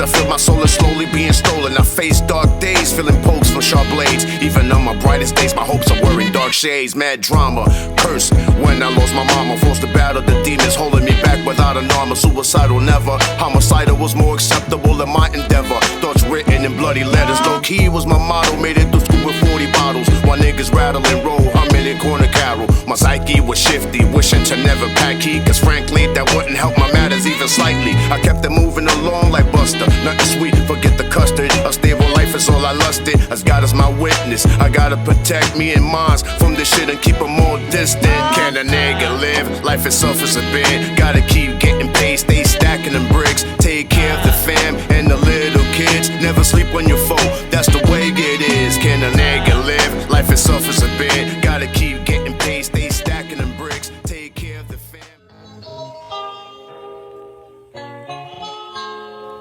I feel my soul is slowly being stolen. I face dark days, feeling pokes from sharp blades. Even on my brightest days, my hopes are wearing dark shades. Mad drama, curse when I lost my mama. Forced to battle the demons holding me back without an armor. Suicidal never, homicidal was more acceptable in my endeavor. Thoughts written in bloody letters, low key was my motto. Made it through school with 40 bottles, while niggas rattle and roll, humming in corner carol. My psyche was shifty, wishing to never pack heat, cause frankly that wouldn't help my matters even slightly. I kept it moving along like Buster, nothing sweet, forget the custard. A stable life is all I lusted, as God is my witness. I gotta protect me and mine from this shit and keep them more distant. Can a nigga live? Life itself is a bid. Gotta keep getting paid, stay stacking them bricks. Take care of the fam and the little kids. Never sleep when you're full, that's the way it is. Can a nigga live? Life itself is a bid. Gotta keep getting paid, stay stacking them bricks. Take care of the fam.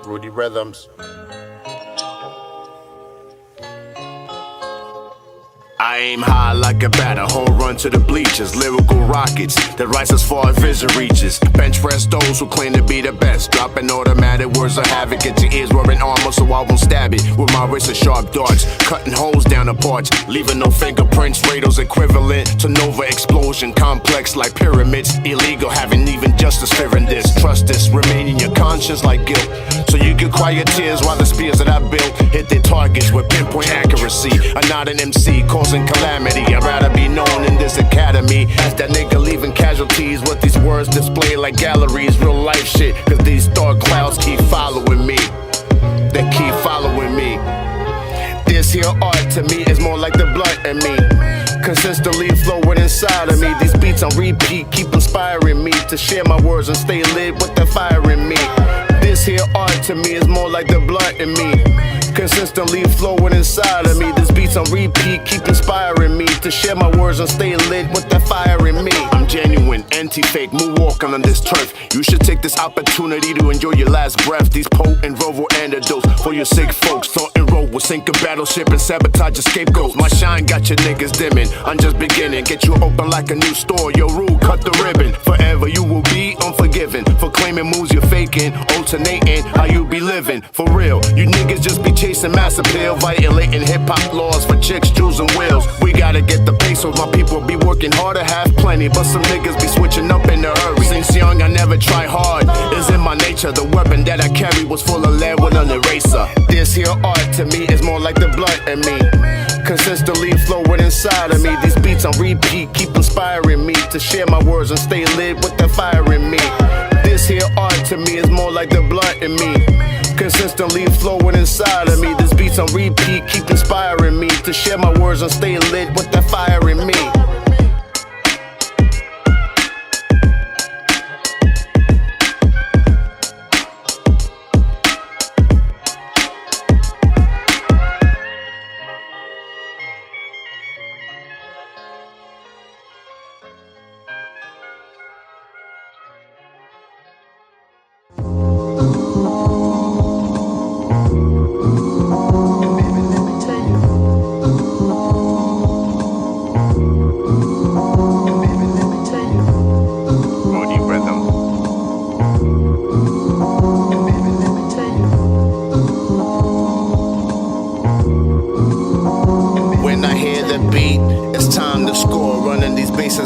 Rudy Rhythms. I aim high like a batter, home run to the bleachers. Lyrical rockets that rise as far as vision reaches. Bench press those who claim to be the best. Dropping automatic words of havoc. Get your ears wearing armor so I won't stab it. With my wrist of sharp darts, cutting holes down the parts, leaving no fingerprints. RayDo's equivalent to Nova explosion. Complex like pyramids. Illegal, having even justice fearing this. Trust this, remain in your conscience like guilt. So you can cry your tears while the spears that I built hit their targets with pinpoint accuracy. I'm not an MC, causing calamity. I'd rather be known in this academy as that nigga leaving casualties with these words displayed like galleries. Real life shit, cause these dark clouds keep following me. They keep following me. This here art to me is more like the blood in me, consistently flowing inside of me. These beats on repeat keep inspiring me to share my words and stay lit with the fire in me. This here art to me is more like the blood in me, consistently flowing inside of me. This beats on repeat keep inspiring me to share my words and stay lit with that fire in me. I'm genuine, anti-fake, moonwalking on this turf. You should take this opportunity to enjoy your last breath. These potent verbal antidotes for your sick folks. Thought and roll will sink a battleship and sabotage your scapegoats. My shine got your niggas dimming, I'm just beginning. Get you open like a new store, your rule cut the ribbon. Forever you will be unforgiven for claiming moves you're faking, alternating how you be living. For real, you niggas just be chasing mass appeal, violating hip-hop laws for chicks, Jews, and wheels. We gotta get the pesos, my people be working hard to have plenty, but some niggas be switching up in a hurry. Since young, I never try hard, it's in my nature. The weapon that I carry was full of lead with an eraser. This here art to me is more like the blood in me, consistently flowing inside of me. These beats on repeat keep inspiring me to share my words and stay lit with the fire in me. This here art to me is more like the blood in me, consistently flowing inside of me. This beats on repeat keep inspiring me to share my words and stay lit with that fire in me.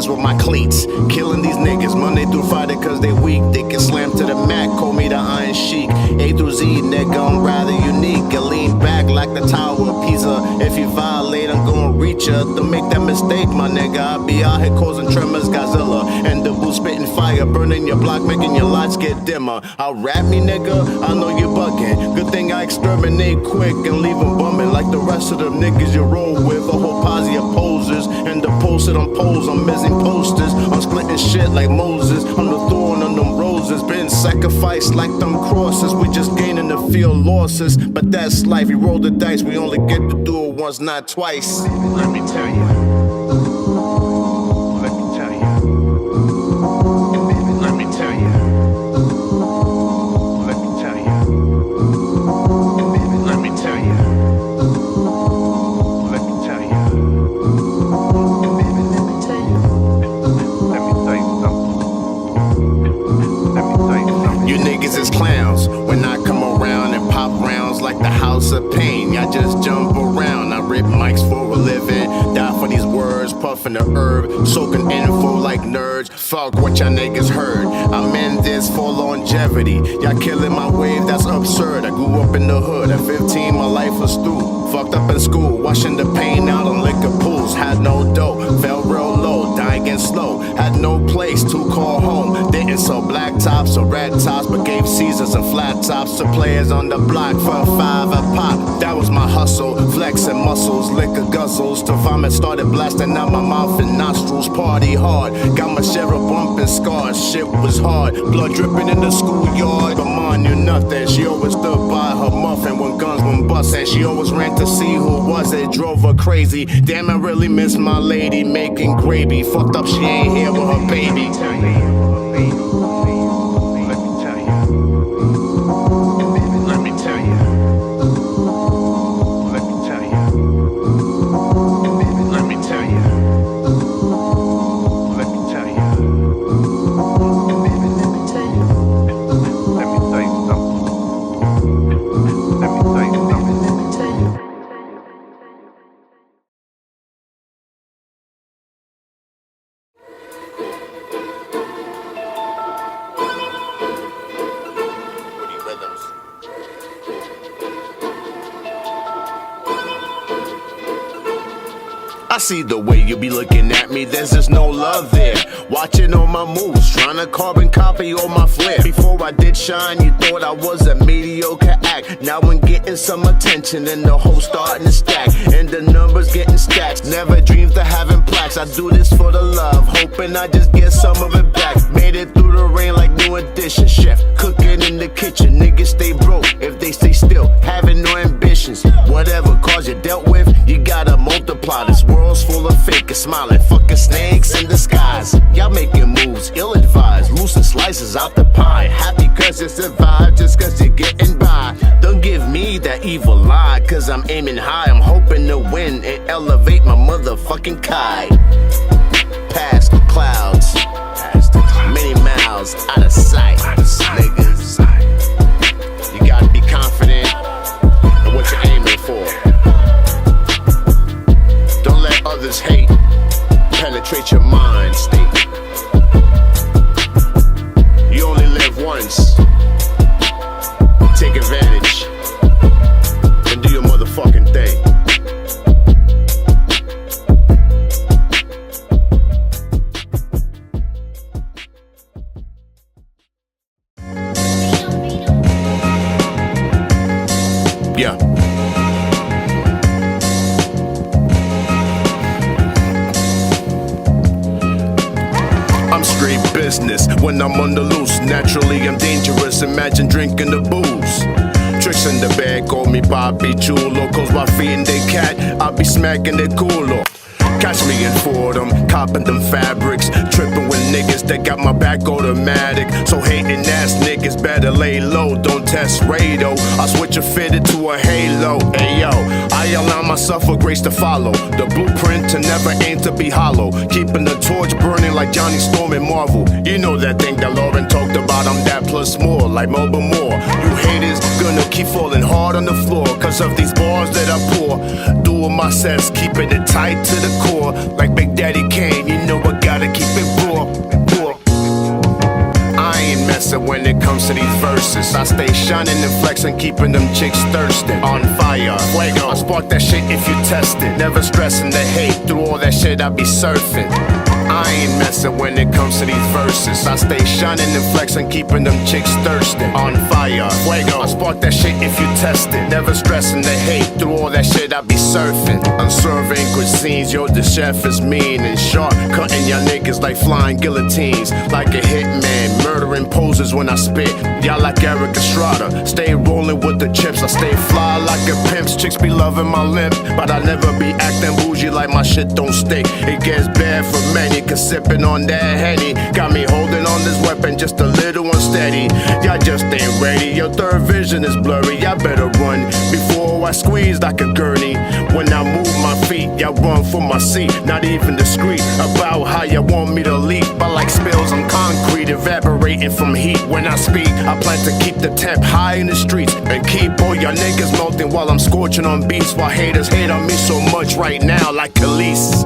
With my cleats, killing these niggas Monday through Friday cause they weak. They can slam to the Mac, call me the Iron Sheik. A through Z, nigga, I'm rather unique. I lean back like the Tower of Pisa. If you violate, I'm gonna reach ya. Don't make that mistake, my nigga. I be out here causing tremors, Godzilla. And the boo spitting fire, burning your block, making your lights get dimmer. I'll rap me, nigga, I know you're bugging. Good thing I exterminate quick and leave them bumming like the rest of them niggas you roll with. A whole posse of posers, and the posted on poles, I'm missing posters. I'm splitting shit like Moses. I'm the thorn on them roses. Been sacrificed like them crosses. We just gaining the field losses. But that's life, we roll the dice. We only get to do it once, not twice. Let me tell you. Let me tell you. Let me tell you. Let me tell you. Let me tell you. Let me tell you. You niggas is clowns when I come around and pop like the house of pain. I just jump around, I rip mics for a living. Die for these words, puffing the herb, soaking info like nerds. Fuck what y'all niggas heard. I'm in this for longevity. Y'all killing my wave, that's absurd. I grew up in the hood. At 15, my life was through. Fucked up in school, washing the pain out on liquor pools. Had no dough, fell real low, dying slow. Had no place to call home. Didn't sell black tops or red tops, but gave Caesars and flat tops to players on the block for $5 a pop. That was my hustle, flexing muscles, liquor guzzles. To vomit started blasting out my mouth and nostrils. Party hard, got my share of bumping scars. Shit was hard, blood dripping in the schoolyard. But mom knew nothing, she always stood by her muffin when guns went bustin'. She always ran to see who was it, drove her crazy. Damn, I really miss my lady making gravy. Fucked up, she ain't here with her baby. I see the way you be looking at me, there's just no love there. Watching all my moves, trying to carbon copy all my flair. Before I did shine, you thought I was a mediocre act. Now I'm getting some attention and the whole starting to stack. And the numbers getting stacked, never dreamed of having plaques. I do this for the love, hoping I just get some of it back. Made it through the rain like new edition. Chef, cooking in the kitchen, niggas stay broke if they stay still, having no ambitions. Whatever cause you dealt with, you gotta multiply. This world's full of fake and smiling fucking snakes in disguise. Y'all making moves, ill-advised, losing slices out the pie. Happy cause you survived, just cause you're getting by. Don't give me that evil lie, cause I'm aiming high. I'm hoping to win and elevate my motherfucking kite. Past the clouds, many miles out of sight, niggas. You gotta be confident in what you're aiming for. Don't let others hate penetrate your mind state. You only live once. Take advantage and do your motherfucking thing. Yeah. I'm straight business when I'm on the loose. Naturally, I'm dangerous. Imagine drinking the booze. Tricks in the bag, call me Papi Chulo. Cause while feeding they cat, I'll be smacking their culo. Catch me in Fordham, copping them fabrics. Tripping with niggas that got my back automatic. So hating ass niggas better lay low. Don't test RayDo, I switch a fitted to a halo. Ayo, I allow myself a grace to follow. The blueprint to never aim to be hollow. Keeping the torch burning like Johnny Storm in Marvel. You know that thing that Lauren talked about, I'm that plus more, like Melba Moore. You haters gonna keep falling hard on the floor cause of these bars that I pour. Doing my sets, keeping it tight to the core. Like Big Daddy Kane, you know I gotta keep it raw. I ain't messing when it comes to these verses. I stay shining and flexing, keeping them chicks thirsting. On fire, fuego, I spark that shit if you test it. Never stressing the hate, through all that shit I be surfing. I ain't messing when it comes to these verses. I stay shining and flexing, keeping them chicks thirsting. On fire, fuego, I spark that shit if you test it. Never stressing the hate, through all that shit I be surfing. I'm serving cuisines, yo, the chef is mean and sharp. Cutting y'all niggas like flying guillotines. Like a hitman, murdering poses when I spit. Y'all like Eric Estrada, stay rolling with the chips. I stay fly like a pimp. Chicks be loving my limp, but I never be acting bougie like my shit don't stick. It gets bad for many, cause sipping on that Henny got me holding on this weapon just a little unsteady. Y'all just ain't ready, your third vision is blurry. Y'all better run before Oh, I squeeze like a gurney. When I move my feet, y'all run for my seat. Not even discreet about how you want me to leap. I like spills on concrete, evaporating from heat. When I speak, I plan to keep the temp high in the streets and keep all y'all niggas melting while I'm scorching on beats. While haters hate on me so much right now, like Khalees.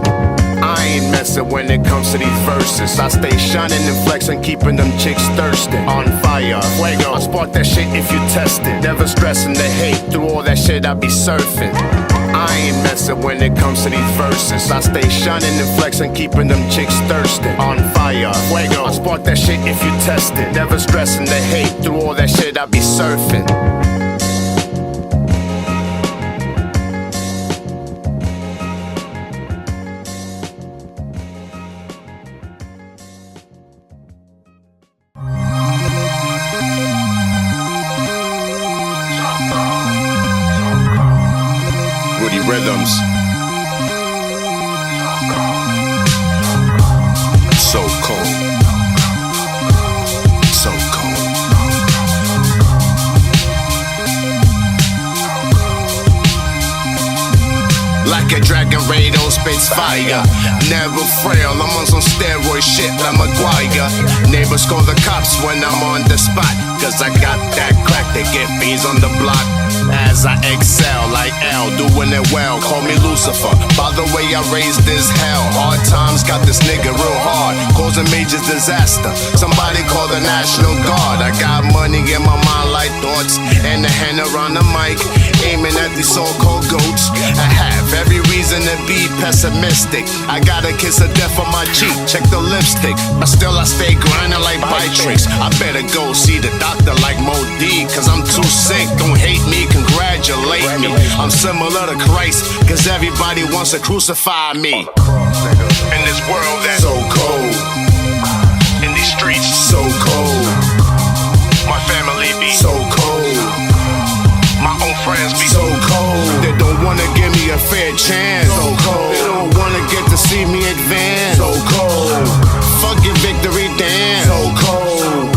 I ain't messing when it comes to these verses. I stay shining and flexing, keeping them chicks thirsty. On fire, fuego. I spark that shit if you test it. Never stressing the hate, through all that shit I be surfing. I ain't messing when it comes to these verses. I stay shining and flexing, keeping them chicks thirsty. On fire, fuego. I spark that shit if you test it. Never stressing the hate, through all that shit I be surfing. Rhythms. So cold. So cold. Like a dragon, RayDo spits fire. Never frail, I'm on some steroid shit like Maguire. Neighbors call the cops when I'm on the spot, cause I got that crack that get bees on the block. As I excel like L, doing it well, call me Lucifer. By the way, I raised this hell. Hard times got this nigga real hard, causing major disaster. Somebody call the National Guard. I got money in my mind like thoughts, and a hand around the mic, aiming at these so-called goats. I have every reason to be pessimistic. I got a kiss of death on my cheek, check the lipstick. But still I stay grinding like bike tricks. I better go see the doctor like Mo D, cause I'm too sick. Don't hate me, congratulate me. I'm similar to Christ, cause everybody wants to crucify me. In this world that's so cold, in these streets so cold, my family be so cold, my own friends be so cold. They don't wanna give me a fair chance. So cold. They don't wanna get to see me advance. So cold. Fuck your victory dance. So cold.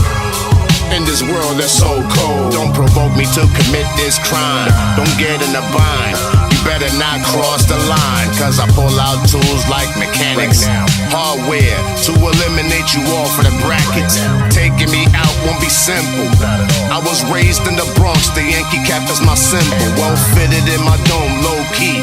In this world that's so cold. Don't provoke me to commit this crime. Don't get in a bind. You better not cross the line, cause I pull out tools like mechanics. Hardware to eliminate you all for the brackets. Taking me out won't be simple. I was raised in the Bronx, the Yankee cap is my symbol. Well fitted in my dome, low key.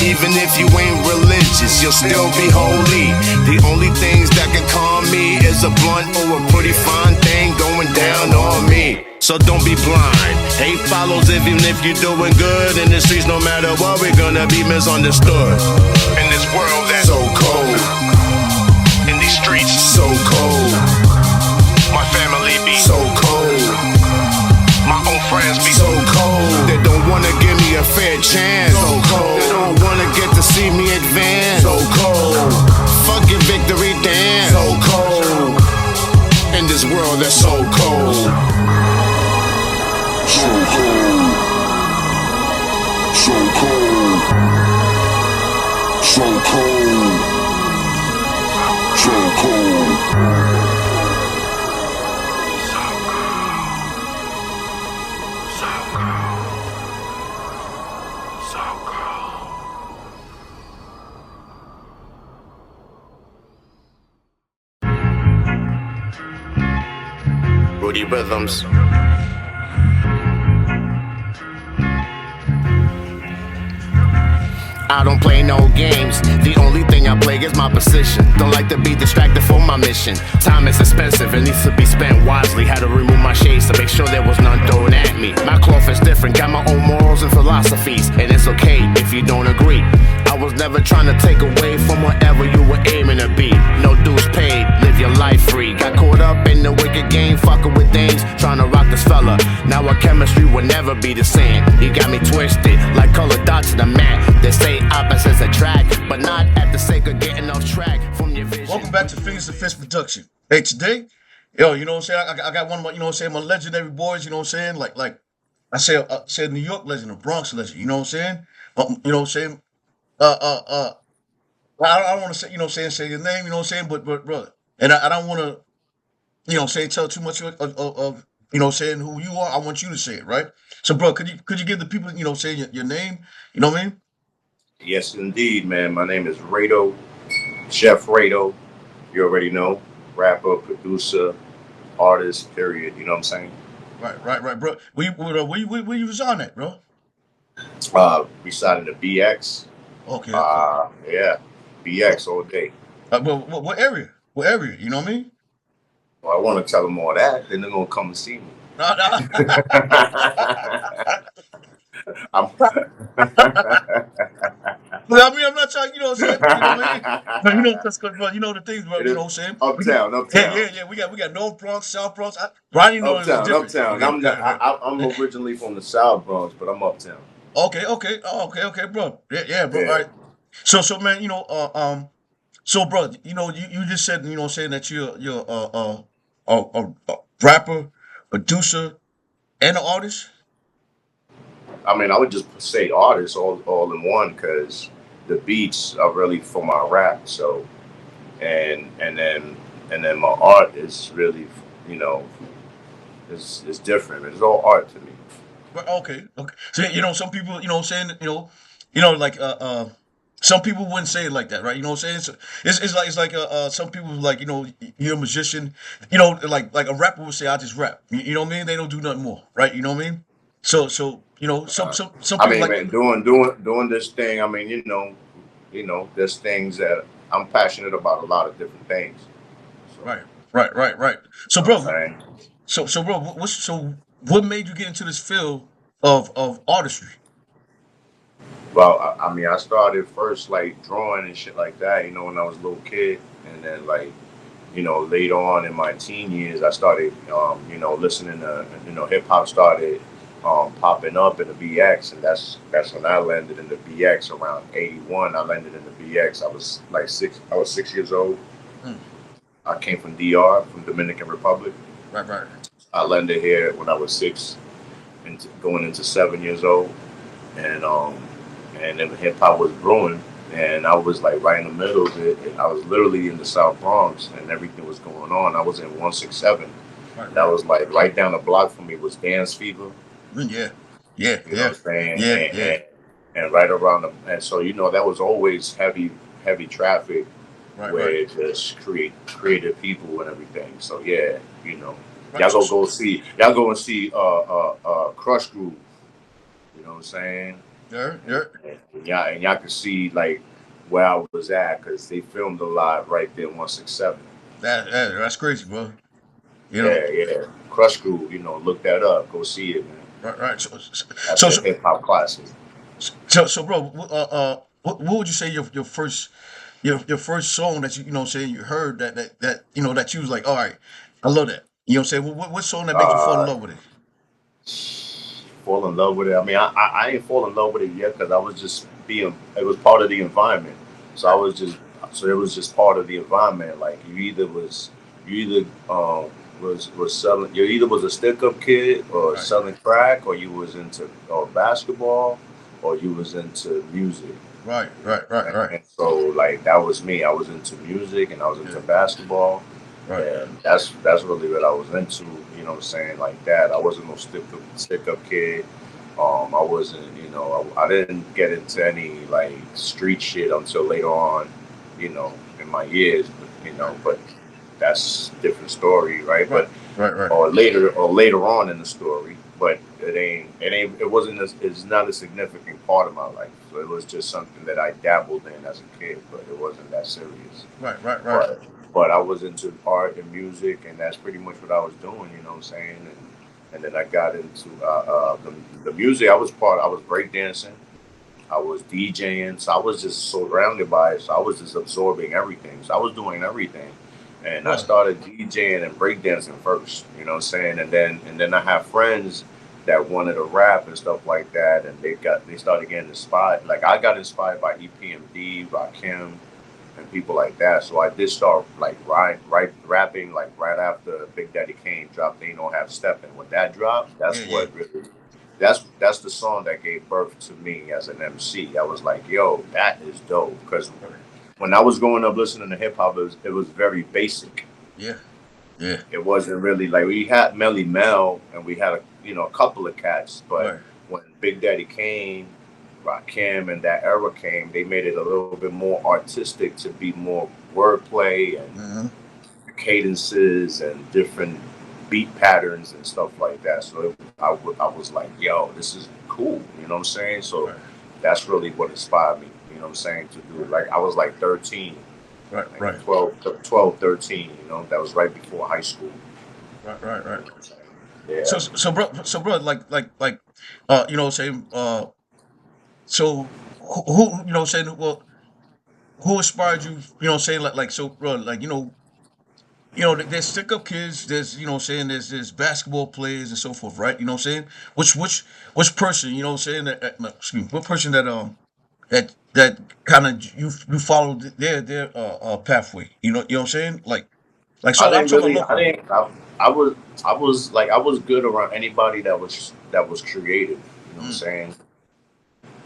Even if you ain't religious, you'll still be holy. The only things that can calm me is a blunt or a pretty fine thing going down on me. So don't be blind. Hate follows even if you're doing good. In the streets, no matter what, we're gonna be misunderstood. In this world that's so cold, in these streets so cold, my family be so cold, my own friends be so cold. They don't wanna give me a fair chance. So cold. They don't wanna get to see me advance. So cold. Fuck your victory dance. So cold. In this world that's so cold. So cold. So cold. So cold. So cold. Rudy Rhythms. I don't play no games. The only thing I play is my position. Don't like to be distracted from my mission. Time is expensive, it needs to be spent wisely. Had to remove my shades to make sure there was none thrown at me. My cloth is different, got my own morals and philosophies, and it's okay if you don't agree. I was never trying to take away from whatever you were aiming to be. No dues paid, live your life free. Got caught up in the wicked game, fucking with things, trying to rock this fella. Now our chemistry will never be the same. You got me twisted, like colored dots in the mat. They say opposites attract, but not at the sake of getting off track from your vision. Welcome back to Fingers to Fist Production. Hey, today, yo, you know what I'm saying? I got one of my, you know what I'm saying, my legendary boys, you know what I'm saying? Like I said New York legend, a Bronx legend, you know what I'm saying? You know what I'm saying? I don't want to say, you know what I'm saying, say your name, you know what I'm saying? But brother, and I don't want to, you know what I'm saying, tell too much of saying who you are, I want you to say it, right? So, bro, could you give the people, saying your name? You know what I mean? Yes, indeed, man. My name is Rado, Chef Rado. You already know, rapper, producer, artist. Period. You know what I'm saying? Right, right, right, bro. Where you resign at, bro? Residing the BX. Okay, okay. Yeah, Bro, BX all day. what area? What area? You know what I mean? Well, I want to tell them all that, then they're gonna come and see me. No, no. I'm But I mean, I'm not trying, you know what I'm saying? You know what I mean? But but you know the things, bro, it you is know what I'm saying? uptown, Yeah, uptown, yeah, yeah. We got North Bronx, South Bronx. I didn't know it was uptown, different. uptown. Okay, I'm not, I'm okay. originally from the South Bronx, but I'm uptown. Okay, okay. Oh, okay, okay, bro. Yeah, yeah, bro. All Yeah. right. So man, so bro, you just said, saying that you're a rapper, producer, and an artist. I mean, I would just say artists all in one because the beats are really for my rap. So and and then and then my art is really, you know, is different. It's all art to me. But okay, okay. So some people, saying that, like some people wouldn't say it like that, right? You know what I'm saying? So it's like some people like, you're a musician, like a rapper would say, I just rap. You know what I mean? They don't do nothing more, right? You know what I mean? So some I people mean, like, man, doing this thing. I mean, there's things that I'm passionate about. A lot of different things. So, right, right, right, right. you So know what I'm bro, saying? bro, what made you get into this field of artistry? Well, I mean, I started first like drawing and shit like that. When I was a little kid, and then like later on in my teen years, I started, listening to, hip hop started popping up in the BX, and that's when I landed in the BX around '81. I landed in the BX. I was like six. I was 6 years old. Mm, I came from DR, from Dominican Republic. right, right, I landed here when I was six, into going into 7 years old, and then hip hop was brewing, and I was like right in the middle of it. And I was literally in the South Bronx, and everything was going on. I was in 167. right, That right. was like right down the block from me was Dance Fever. Yeah, yeah, You know yeah, what I'm saying? yeah, And yeah. and right around and so that was always heavy traffic Right, where right, it just creative people and everything. So yeah, right. y'all go and see Crush Groove. You know what I'm saying? Yeah, yeah. And y'all can see like where I was at because they filmed a lot right there, 167. That's crazy, bro. You know, Yeah, yeah. Crush Groove, look that up. Go see it, man. right, right. That's So, a so, hip hop classic. bro, what would you say your first your first song that saying you heard that you was like, all right, I love that. You know what I'm saying? What song that made you fall in Uh, love with it? Fall in love with it. I mean, I ain't fall in love with it yet because I was just being. It was part of the environment. So I Right, was just. So it was just part of the environment. Like you either was selling. You either was a stick up kid or right, selling crack, or you was into basketball, or you was into music. right, right, right, right. And so like that was me. I was into music and I was Yeah, into basketball, right, and that's really what I was into. You know what I'm saying? Like that. I wasn't no stick up kid. I wasn't. I didn't get into any like street shit until later on. In my years. right, But that's a different story, right? right, But right, right. or later on in the story, but it wasn't it's not a significant part of my life. So it was just something that I dabbled in as a kid, but it wasn't that serious. Right, right, right. But I was into art and music, and that's pretty much what I was doing. You know what I'm saying? And then I got into the music. I was breakdancing. I was DJing, so I was just surrounded by it. So I was just absorbing everything. So I was doing everything, and I Right. started DJing and breakdancing first. You know what I'm saying? And then I have friends that wanted to rap and stuff like that, and they started getting inspired. Like I got inspired by EPMD, by Kim, and people like that. So I did start like rapping like right after Big Daddy Kane dropped "They Don't Have Steppin'." When that dropped, Yeah, that's yeah. what really that's the song that gave birth to me as an MC. I was like, yo, that is dope. Because Right. when I was growing up listening to hip hop, it was very basic. Yeah, Yeah. It wasn't really like we had Melly Mel and we had a couple of cats, but Right. when Big Daddy Kane, Rakim, and that era came, they made it a little bit more artistic to be more wordplay and Hmm. cadences and different beat patterns and stuff like that. So I was like, yo, this is cool. You know what I'm saying? So Right. that's really what inspired me. You know what I'm saying? To do it. Like I was like 13, Right. like Right. 12, 13. That was right before high school. Right. Right. You Right. know what I'm saying? So Yeah. bro, like, saying, so saying, well, who inspired you? Saying, so, bro, there's stick up kids. There's, saying there's basketball players and so forth, right? Saying, which person, saying that, no, excuse me, what person that kind of you followed their pathway. You know what I'm saying? So I I'm didn't talking about really. I locally. didn't. I was good around anybody that was creative. You know what I'm Mm, saying?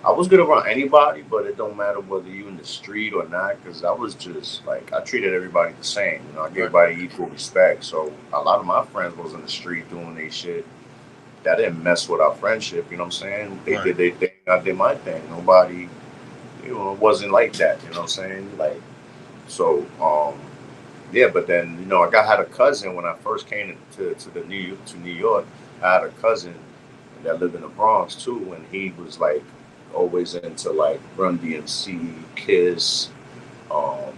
I was good around anybody, but it don't matter whether you in the street or not, because I was just like I treated everybody the same. I gave right, everybody equal respect. So a lot of my friends was in the street doing their shit. That didn't mess with our friendship. You know what I'm saying? They right, did their thing. I did my thing. Nobody, it wasn't like that. You know what I'm saying? Like so. Yeah, but then I had a cousin when I first came to New York. I had a cousin that lived in the Bronx too, and he was like always into like Run DMC, Kiss, um,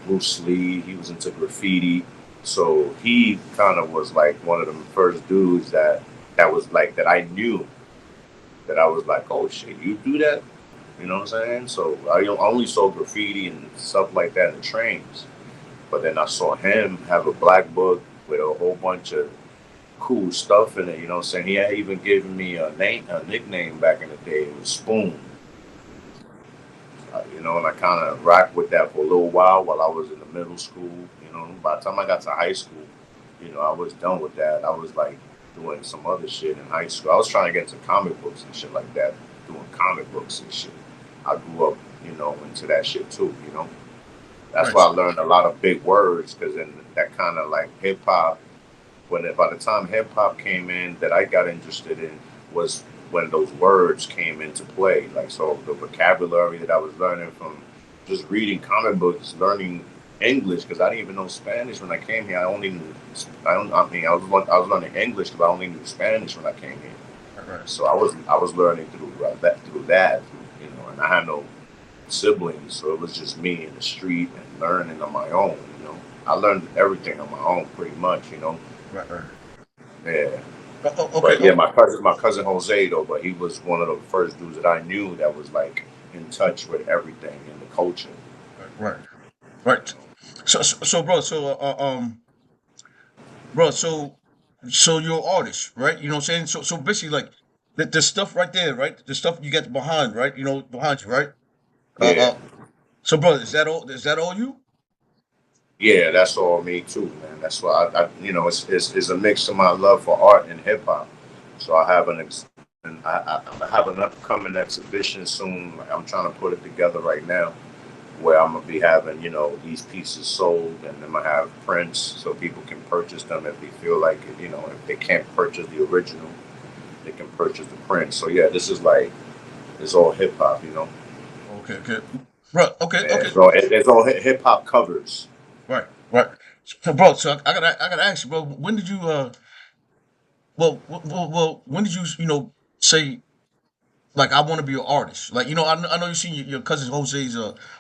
Bruce Lee. He was into graffiti, so he kind of was like one of the first dudes that was like that I knew that I was like, oh shit, you do that? You know what I'm saying? So I only saw graffiti and stuff like that in the trains. But then I saw him have a black book with a whole bunch of cool stuff in it. You know what I'm saying? He had even given me a nickname back in the day. It was Spoon. And I kind of rocked with that for a little while I was in the middle school. By the time I got to high school, I was done with that. I was like doing some other shit in high school. I was trying to get into comic books and shit like that, doing comic books and shit. I grew up, into that shit too. That's right. why I learned a lot of big words because then that kind of like hip hop. By the time hip hop came in, that I got interested in was when those words came into play. Like so, the vocabulary that I was learning from just reading comic books, learning English because I didn't even know Spanish when I came here. I only knew I don't. I mean, I was learning English because I only knew Spanish when I came here. Right, right, So I was learning through that, and I had no siblings, so it was just me in the street and learning on my own. I learned everything on my own pretty much. right, right. Yeah. Okay, But yeah, my cousin Jose though, but he was one of the first dudes that I knew that was like in touch with everything in the culture. right, right, right. So, bro, bro, so you're an artist, right? You know what I'm saying? So basically, like the stuff right there, right? The stuff you get behind, right? Behind you, right? Uh, Yeah, uh. So, bro, is that all? Is that all you? yeah, that's all me too, man. That's why it's a mix of my love for art and hip hop. So I have an upcoming exhibition soon. Like, I'm trying to put it together right now, where I'm gonna be having these pieces sold, and I'm gonna have prints so people can purchase them if they feel like it. If they can't purchase the original, they can purchase the print. So yeah, this is like it's all hip hop. Okay, okay, bro. Okay, Yeah, okay. it's all hip hop covers. Right, right. So, bro, I gotta ask you, bro. When did you when did you say like I want to be an artist? Like I know you seen your cousin Jose's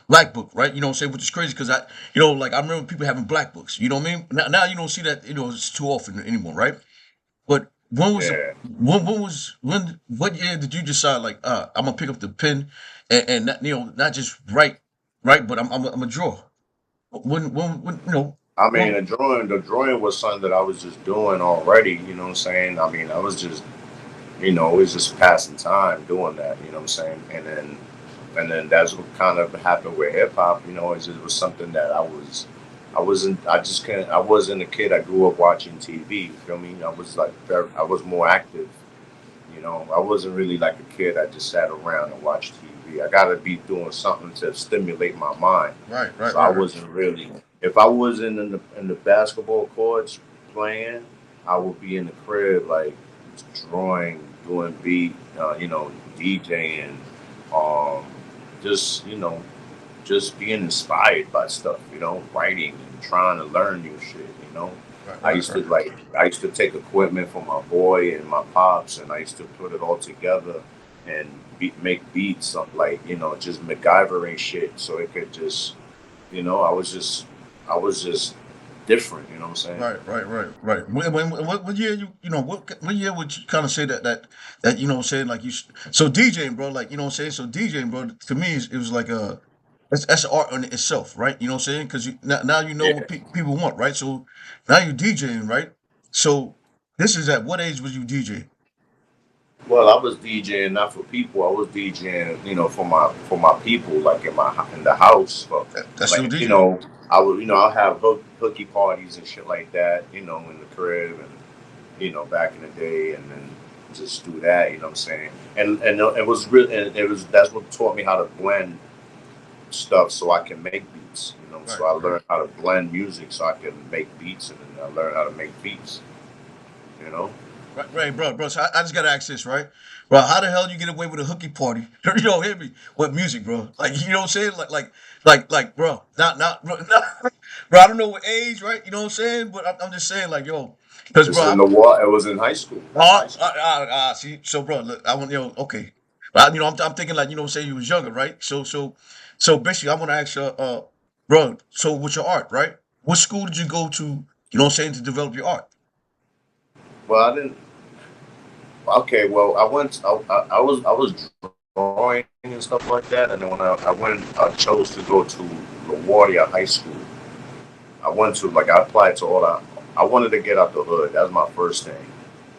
black book, right? You know what I'm saying, which is crazy because like I remember people having black books. You know what I mean? Now you don't see that it's too often anymore, right? But Yeah. when what year did you decide like I'm gonna pick up the pen and not not just write, right? But I'm a draw. When I mean, when the drawing was something that I was just doing already. You know what I'm saying? I mean, I was just, it was just passing time doing that. You know what I'm saying? And then that's what kind of happened with hip hop. It was something that I wasn't, I just can't, I wasn't a kid. I grew up watching TV. You feel me? I was like, I was more active. I wasn't really like a kid. I just sat around and watched TV. I got to be doing something to stimulate my mind. right, right, So I right, right. wasn't really if I was in the basketball courts playing, I would be in the crib like drawing, doing beat, DJing, um, just just being inspired by stuff, writing and trying to learn new shit. Right, I right, used to right. like I used to take equipment from my boy and my pops, and I used to put it all together and make beats, like just MacGyvering shit, so it could just, I was just different. You know what I'm saying? Right, right, right, right. What year what year would you kind of say that you know what I'm saying like so DJing, bro, like you know what I'm saying, so DJing, bro, to me it was like that's an art in itself, right? You know what I'm saying, because now you know what Yeah. people want, right? So now you DJing, right? So this is at what age was you DJing? Well, I was DJing not for people. I was DJing, for my people, like in the house. For, That's still like DJing. I would, I'll have hooky parties and shit like that, in the crib, and back in the day, and then just do that. You know what I'm saying? And it was real, and that's what taught me how to blend stuff so I can make beats. Right, So I right. learned how to blend music so I can make beats, and then I learned how to make beats. You know. Right, right, bro. So I just gotta ask this, right, bro? How the hell you get away with a hooky party? You know, hear me with music, bro. Like, you know what I'm saying? Like, bro. Not, bro. Bro. I don't know what age, right? You know what I'm saying? But I'm just saying, like, yo, because, This bro, is in the war. It was in high school. That's high school. see, so, bro, look, I want, okay, but I'm thinking, like, you know what I'm saying? You was younger, right? So basically, I want to ask you, bro. So, with your art, right? What school did you go to? You know what I'm saying, to develop your art? Well, I didn't. Okay, well, I was drawing and stuff like that, and then when I chose to go to LaGuardia High School. I went to like I applied to all that. I wanted to get out the hood. That was my first thing.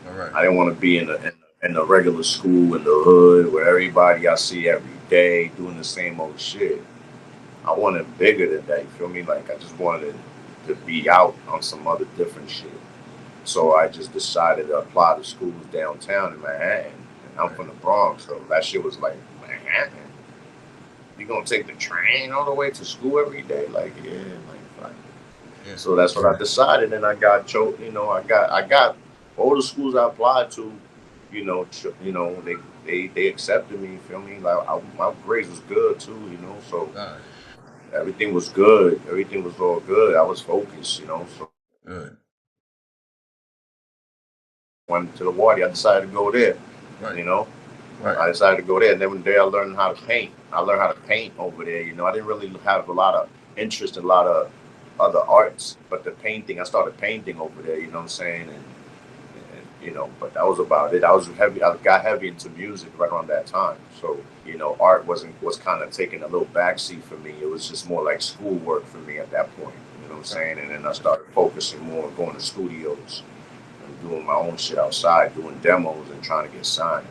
All right. I didn't want to be in the regular school in the hood where everybody I see every day doing the same old shit. I wanted bigger than that. You feel me? Like I just wanted to be out on some other different shit. So I just decided to apply to schools downtown in Manhattan. And I'm Right. from the Bronx, so that shit was like Manhattan. You gonna take the train all the way to school every day? Like yeah, like fuck. Yeah. So that's what I decided, and I got choked. I got all the schools I applied to. They accepted me. You feel me? Like my grades was good too. So All right. everything was good. Everything was all good. I was focused. So Good. went to the water. I decided to go there. Right. You know, Right. I decided to go there, and then one day I learned how to paint. I learned how to paint over there. I didn't really have a lot of interest in a lot of other arts, but the painting, I started painting over there. You know what I'm saying? And but that was about it. I was heavy. I got heavy into music right around that time. So art was kind of taking a little backseat for me. It was just more like schoolwork for me at that point. You know what I'm Right. saying? And then I started focusing more on going to studios and doing my own shit outside, doing demos and trying to get signed.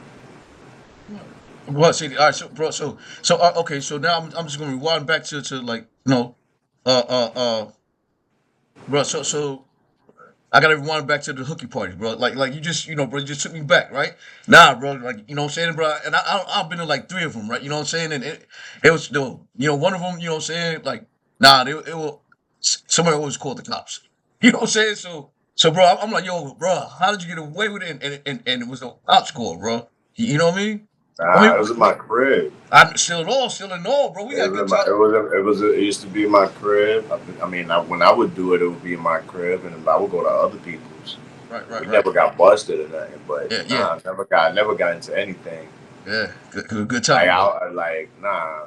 Well, see, all right, so, bro, okay, so now I'm just gonna rewind back to like, uh, uh, uh, bro, so I gotta rewind back to the hooky party, bro. Like you just, bro, you just took me back, right? Nah, bro, like, you know what I'm saying, bro, and I've been to like three of them, right? You know what I'm saying, and it was though, one of them, you know what I'm saying, like, nah, it will somebody always called the cops, you know what I'm saying, so, bro, I'm like, yo, bro, how did you get away with it, and it was a cops call, bro, you know what I mean? I Nah, mean, it was in my crib. I'm still in all, bro. We It got was good in my, time. it used to be in my crib. When I would do it, it would be in my crib, and I would go to other people's. Right, right, We right. never got busted or nothing, but Yeah, yeah, nah, I never got into anything. yeah. Good Like time, bro. nah,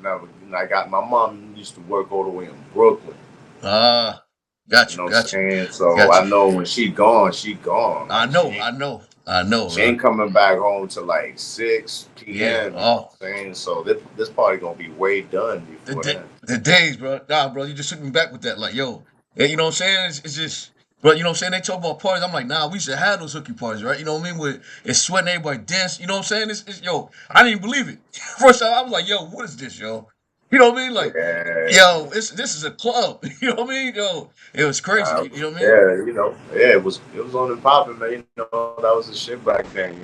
never. I got my mom used to work all the way in Brooklyn. Ah, You got you, know what I'm got you, saying? So got I you. know when she gone, she gone. I Like she know, ain't I know, I know, she bro. ain't coming back home till like 6 Yeah. p.m. You know Oh, what I'm saying? So this party gonna be way done before then. the days, bro. Nah, bro. You just took me back with that. Like, yo, yeah, you know what I'm saying? It's just, bro. You know what I'm saying? They talk about parties. I'm like, nah. We should have those hooky parties, right? You know what I mean? Where it's sweating, everybody dance. You know what I'm saying? Yo. I didn't even believe it. First time, I was like, yo, what is this, yo? You know what I mean? Like, Yeah. yo, this is a club. You know what I mean? Yo, it was crazy. You know what I mean? Yeah, yeah, it was on and popping, man. That was the shit back then.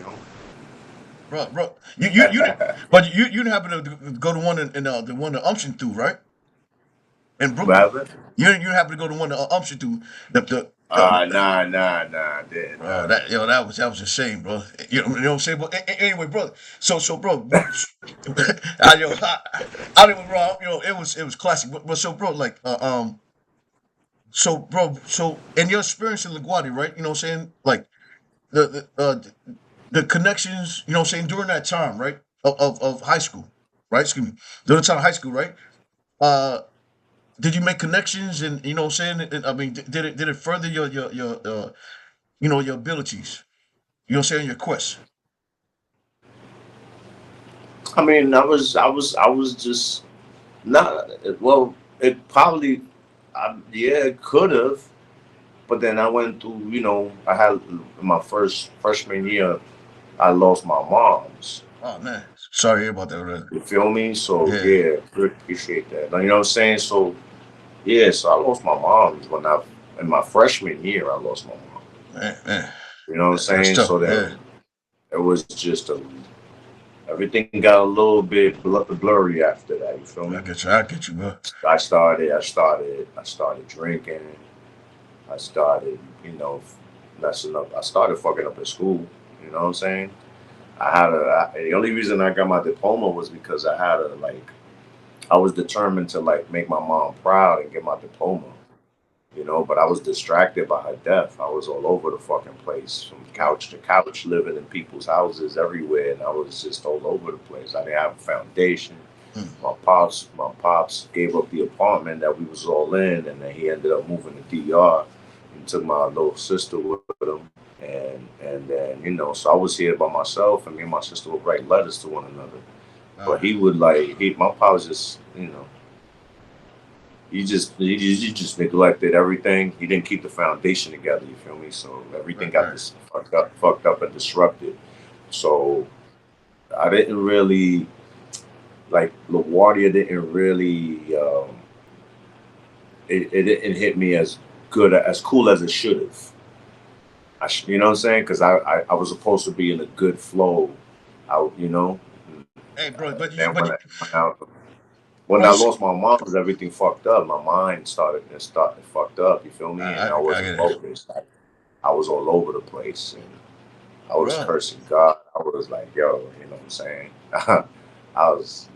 Bro. You didn't, but you didn't happen to go to one in the one that Umption through, right? in What Brooklyn. happened? You happen to go to one of Amsterdam, Nah, I didn't. bro, that was a shame, bro. You know what I'm saying? But anyway, brother. So, bro, I didn't wrong. It was classic. But so, bro, like, so, bro, so in your experience in LaGuardia, right? You know what I'm saying? Like the connections. You know what I'm saying during that time, right? Of high school, right? Excuse me. During the time of high school, right? Uh, did you make connections and you know what I'm saying? I mean, did it further your abilities? You know what I'm saying? Your quest. I mean, I was just not. Well, it probably, yeah, it could have. But then I went through, I had my first freshman year, I lost my mom's. Oh man, sorry to hear about that, brother. You feel me? So Yeah, yeah, really appreciate that. You know what I'm saying? So yeah, so I lost my mom's in my freshman year, I lost my mom. man, You know what I'm that's saying? tough. So Yeah, then it was just everything got a little bit blurry after that. You feel me? I get you, bro. I started drinking. I started, messing up. I started fucking up at school. You know what I'm saying? The only reason I got my diploma was because I was determined to like make my mom proud and get my diploma. But I was distracted by her death. I was all over the fucking place, from Right. couch to couch, living in people's houses everywhere, and I was just all over the place. I didn't have a foundation. Mm. My pops gave up the apartment that we was all in, and then he ended up moving to DR and took my little sister with him. And then so I was here by myself, and me and my sister would write letters to one another. But Uh, he would like my pops just you just neglected everything. He didn't keep the foundation together. You feel me? So everything right, got right. this fucked up and disrupted. So I didn't really like LaGuardia. Didn't really. It didn't hit me as good as cool as it should have. You know what I'm saying? Because I was supposed to be in a good flow. Out. Hey, bro, Then when bro, I you see, lost my mom, because everything fucked up. My mind started fucked up. You feel me? And I I wasn't get it, focused. I was all over the place, and I was bro. cursing God. I was like, yo, you know what I'm saying?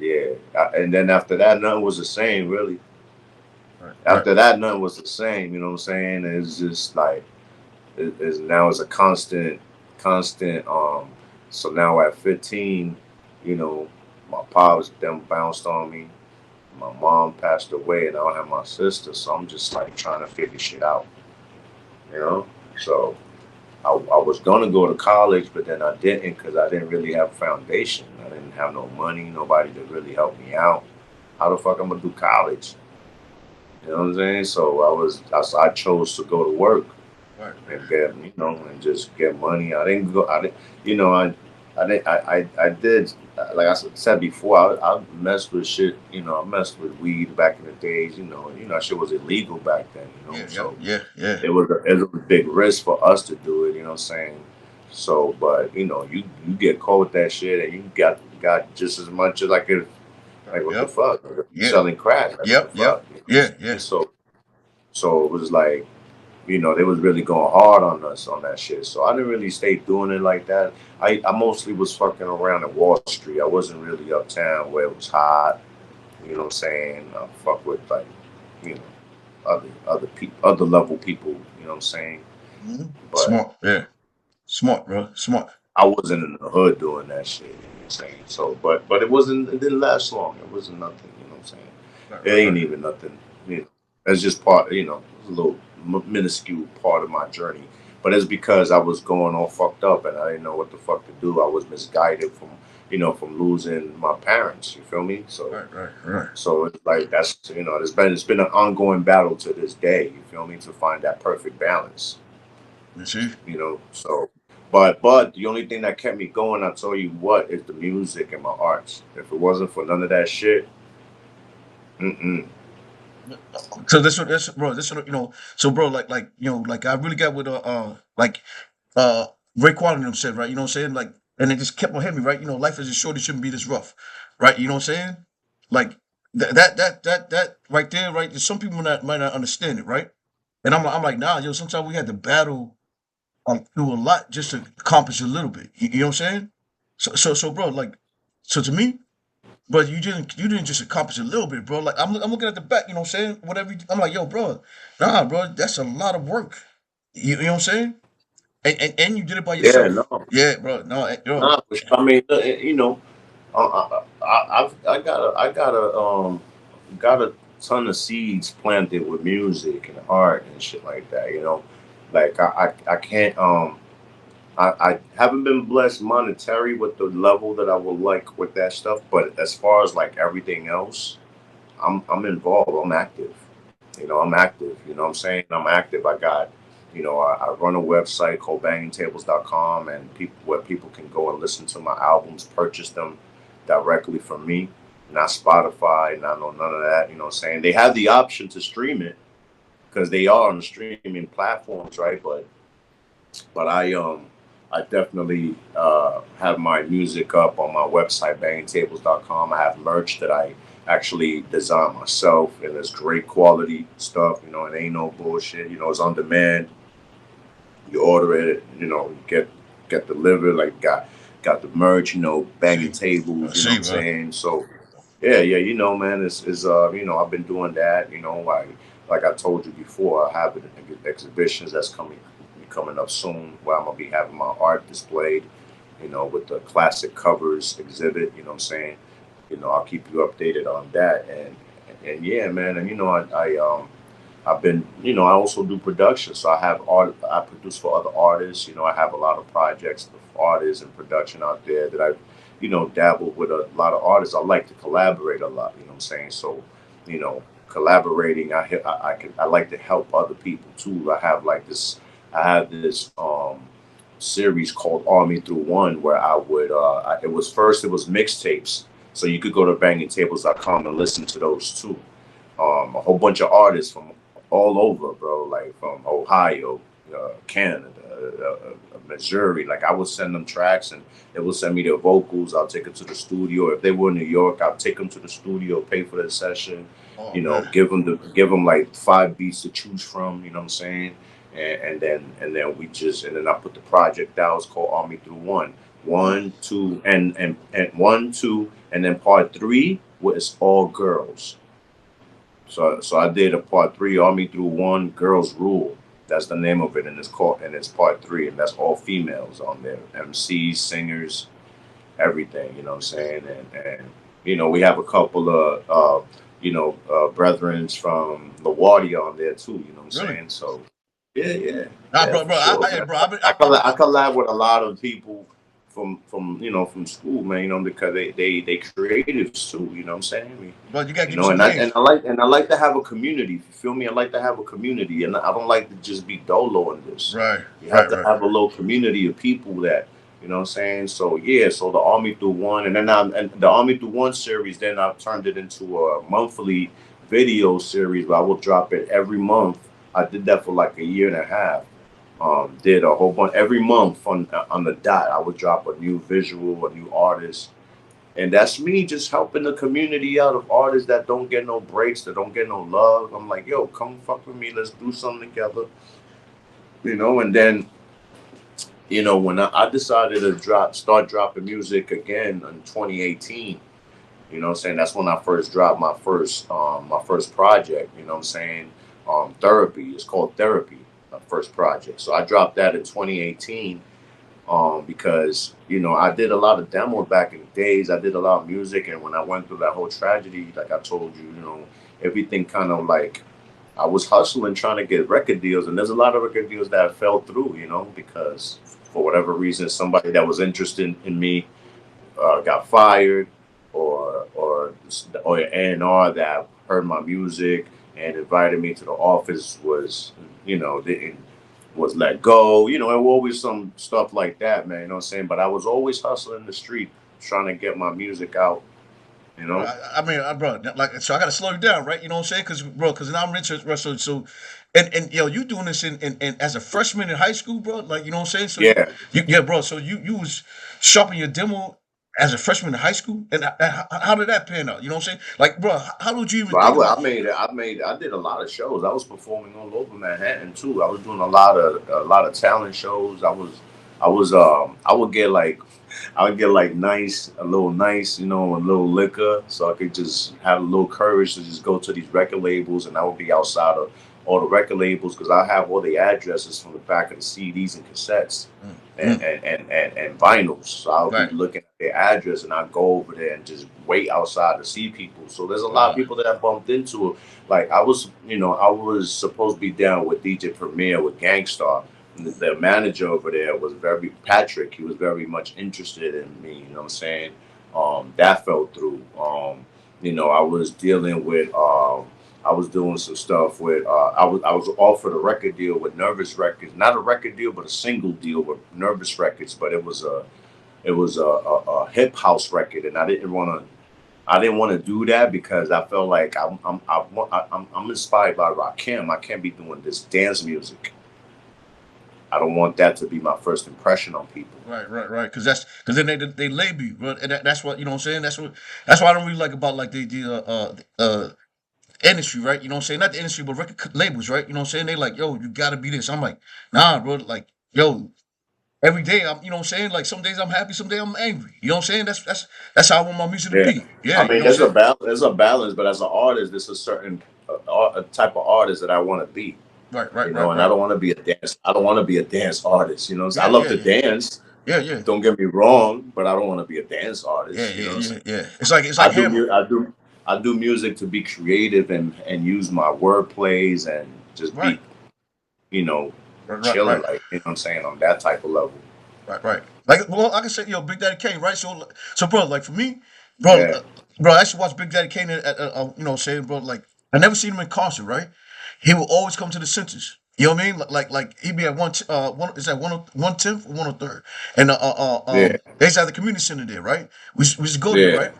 Yeah. And then after that, nothing was the same, really. Right, right. After that, nothing was the same. You know what I'm saying? It's just like now it's a constant. So now at 15, you know, my pops them bounced on me. My mom passed away, and I don't have my sister, so I'm just like trying to figure shit out. You know, so I was gonna go to college, but then I didn't because I didn't really have a foundation. I didn't have no money, nobody to really help me out. How the fuck I'm gonna do college? You know what I'm saying? So I chose to go to work Right. and and just get money. I didn't go. I didn't. You know, I didn't. I did. Like said before, I messed with shit. I messed with weed back in the days. Shit was illegal back then. Yeah, yep, So yeah, yeah. it was a big risk for us to do it. You know what I'm saying? So, but you get caught with that shit, and you got just as much as like what the Yep, fuck, yeah, selling crack, like what the yep, yep. fuck. You know what Yeah, I'm saying? yeah. So it was like they was really going hard on us on that shit. So I didn't really stay doing it like that. I mostly was fucking around at Wall Street. I wasn't really uptown where it was hot. You know what I'm saying? I fuck with like, you know, other level people, you know what I'm saying? But Smart, yeah. Smart, bro. Smart. I wasn't in the hood doing that shit, you know what I'm saying? So but it didn't last long. It wasn't nothing, you know what I'm saying? Right, It right, ain't right. even nothing. It's just part, a little minuscule part of my journey. But it's because I was going all fucked up and I didn't know what the fuck to do. I was misguided from losing my parents. You feel me? So, Right, right, right. so it's like that's it's been an ongoing battle to this day. You feel me? To find that perfect balance. You see? So, but the only thing that kept me going, I tell you what, is the music and my arts. If it wasn't for none of that shit, mm-mm. So this bro, so bro, like I really got with like uh Raekwon and them said, right? You know what I'm saying? Like, and it just kept on hitting me, right? Life is short, it shouldn't be this rough, right? You know what I'm saying? Like, that right there, right? Some people might not understand it, right? And I'm like, nah, yo. Sometimes we had to battle through a lot just to accomplish a little bit. You know what I'm saying? So, bro, like, so to me, but you didn't just accomplish a little bit, bro. Like I'm looking at the back, you know what I'm saying? Whatever I'm like, yo, bro, nah, bro, that's a lot of work. You know what I'm saying? And you did it by Yeah, yourself. no, Yeah, bro. No, yo, nah, for sure. I mean, you know, got a ton of seeds planted with music and art and shit like that. You know, like I can't I haven't been blessed monetary with the level that I would like with that stuff, but as far as like everything else, I'm involved. I'm active. You know, I'm active. You know what I'm saying? I'm active. I run a website called bangingtables.com and people where people can go and listen to my albums, purchase them directly from me, not Spotify, not no none of that. You know what I'm saying? They have the option to stream it because they are on the streaming platforms, right? But I definitely have my music up on my website, bangingtables.com. I have merch that I actually design myself, and it's great quality stuff. You know, it ain't no bullshit. You know, it's on demand. You order it, you know, get delivered. Like got the merch. You know, banging see, I tables. You know what see, I'm bro. saying? So yeah, yeah, you know, man, I've been doing that. You know, like I told you before, I have exhibitions that's coming up soon where I'm gonna be having my art displayed. You know, with the classic covers exhibit. You know what I'm saying? You know, I'll keep you updated on that. And yeah, man, and you know, I've been, you know, I also do production. So I have art, I produce for other artists. You know, I have a lot of projects of artists and production out there that I've, you know, dabbled with a lot of artists. I like to collaborate a lot, you know what I'm saying? So, you know, collaborating, I like to help other people too. I have this, series called Army Through One where it was mixtapes. So you could go to bangingtables.com and listen to those too. A whole bunch of artists from all over, bro, like from Ohio, Canada, Missouri. Like I would send them tracks and they would send me their vocals. I'll take them to the studio. If they were in New York, I'll take them to the studio, pay for their session. Oh You know, man. give them like 5 beats to choose from. You know what I'm saying? And then I put the project out. It's called Army Through One. Oh, One, two, and one, two, and then part three was all girls. So I did a part three, Army Through One, Girls Rule. That's the name of it, and it's part three, and that's all females on there, MCs, singers, everything. You know what I'm saying? And you know we have a couple of brethrens from LaGuardia on there too. You know what I'm really? saying? So yeah, yeah, Nah, yeah, bro, for bro. sure, man. Bro, I've been, I collab with a lot of people from from school, man. You know because they creatives too. You know what I'm saying? bro, you gotta You give me know, some names. and I like to have a community. You feel me? I like to have a community, and I don't like to just be dolo in this. Right, You have right, to right. have a little community of people that you know what I'm saying. So yeah, so the Army Through One, and the Army Through One series. Then I've turned it into a monthly video series where I will drop it every month. I did that for like a year and a half. Did a whole bunch every month on the dot. I would drop a new visual, a new artist, and that's me just helping the community out of artists that don't get no breaks, that don't get no love. I'm like, yo, come fuck with me. Let's do something together. You know, and then, you know, when I decided to start dropping music again in 2018, you know what I'm saying? That's when I first dropped my first project, you know what I'm saying? Therapy. It's called Therapy, my first project. So I dropped that in 2018 because you know I did a lot of demos back in the days. I did a lot of music, and when I went through that whole tragedy, like I told you, you know, everything kind of like I was hustling trying to get record deals, and there's a lot of record deals that fell through, you know, because for whatever reason, somebody that was interested in me got fired, or an A&R that heard my music and invited me to the office was, you know, didn't was let go. You know, there were always some stuff like that, man. You know what I'm saying? But I was always hustling in the street, trying to get my music out. You Bro, know? bro, like, so I gotta slow you down, right? You know what I'm saying? Because now I'm interested, bro. So, and yo, you doing this in as a freshman in high school, bro? Like, you know what I'm saying? So Yeah, yeah, bro. So you was shopping your demo. as a freshman in high school, and how did that pan out? You know what I'm saying? Like, bro, how would you even But think about? I did a lot of shows. I was performing all over Manhattan too. I was doing a lot of talent shows. I would get like, I would get like a little nice, you know, a little liquor, so I could just have a little courage to just go to these record labels, and I would be outside of all the record labels because I have all the addresses from the back of the CDs and cassettes Mm, and mm, and vinyls. So I'll be right. looking at their address and I go over there and just wait outside to see people. So there's a lot of Uh, people that I bumped into. Like I was, you know, I was supposed to be down with DJ Premier with Gangstar. And the manager over there was very Patrick. He was very much interested in me. You know what I'm saying? That fell through. You know, I was dealing with. I was doing some stuff with. I was offered a record deal with Nervous Records, not a record deal, but a single deal with Nervous Records. But it was a hip house record, and I didn't want to do that because I felt like I'm inspired by Rakim. I can't be doing this dance music. I don't want that to be my first impression on people. right. Because then they label you, bro, and that's what you know. What I'm saying that's what I don't really like about like the industry, right? You know what I'm saying? Not the industry, but record labels, right? You know what I'm saying? They like, yo, you gotta be this. I'm like, nah, bro. Like, yo, every day I'm, you know what I'm saying? Like some days I'm happy, some days I'm angry. You know what I'm saying? That's how I want my music to Yeah, be. Yeah, I you mean, know what I'm saying? there's a balance, but as an artist, there's a certain a type of artist that I want to be. You know, and I Right. don't want to be a dance. I don't want to be a dance artist. You know, I Yeah, love to dance. yeah. Don't get me wrong, but I don't want to be a dance artist. You know, Yeah. it's I like do Hammer. I do music to be creative and use my word plays and just Right. be, you know, chilling, Right. like, you know what I'm saying, on that type of level. Right. Like, well, I can say, yo, Big Daddy Kane, right? So, bro, like for me, bro, Yeah, bro, I used to watch Big Daddy Kane you know, saying, bro, like I never seen him in concert, right? He will always come to the centers. You know what I mean? Like he'd be at one is that 110th or 103rd, and yeah, they used to have the community center there, right? We used to go there, yeah, right?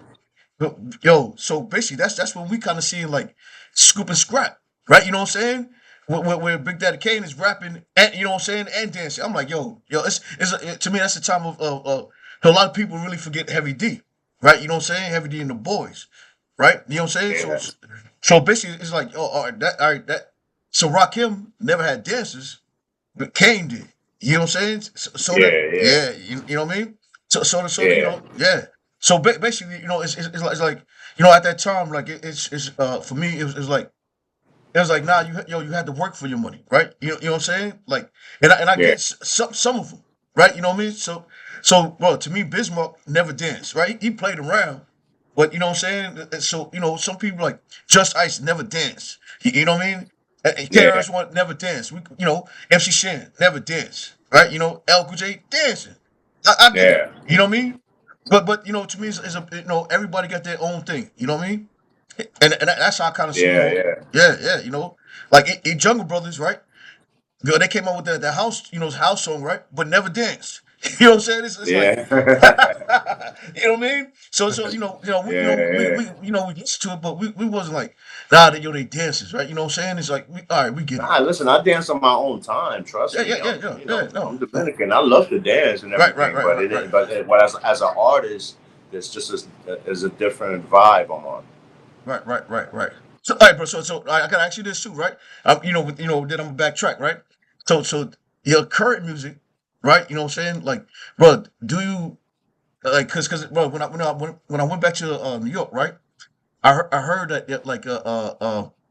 But, yo, so basically that's when we kind of seeing like scoop and scrap, right? You know what I'm saying? Where Big Daddy Kane is rapping, and you know what I'm saying, and dancing. I'm like, yo, to me that's the time of a lot of people really forget Heavy D, right? You know what I'm saying? Heavy D and the boys, right? You know what I'm saying? yeah, So basically it's like, oh, all right, that. So Rakim never had dancers, but Kane did. You know what I'm saying? So that, yeah, yeah, yeah, you know what I mean? So you yeah, know, yeah. So basically, you know, it's like you know, at that time, like it's for me, it was like, nah, you had to work for your money, right? You know what I'm saying? Like, and I get yeah, some of them, right? You know what I mean? So, well, to me, Bismarck never danced, right? He played around, but you know what I'm saying? So, you know, some people like Just Ice never danced. You know what I mean? yeah, KRS One never danced. You know, MC Shan never danced, right? You know, El Cool J dancing. I get it. yeah, You know what I mean? But you know, to me, it's a you know, everybody got their own thing. You know what I mean? And that's how I kind of see, you yeah, know, yeah, yeah, you know, like in Jungle Brothers, right? Girl, they came out with the house, you know, house song, right? But never danced. You know what I'm saying? It's like, yeah, you know what I mean? So yeah, you know, we listened to it, but we wasn't like, nah, they dancers, right? You know what I'm saying? It's like, all right, we get it. Nah, listen, I dance on my own time. Trust me. You know, No, I'm Dominican. I love to dance and everything, but right. as an artist, it's just is a different vibe I'm on. Right. So, all right, bro. So I gotta ask you this too, right? You know, then I'm gonna backtrack, right? So your current music, right? You know what I'm saying? Like, bro, do you like, cause, bro, when I went back to New York, right? I heard that like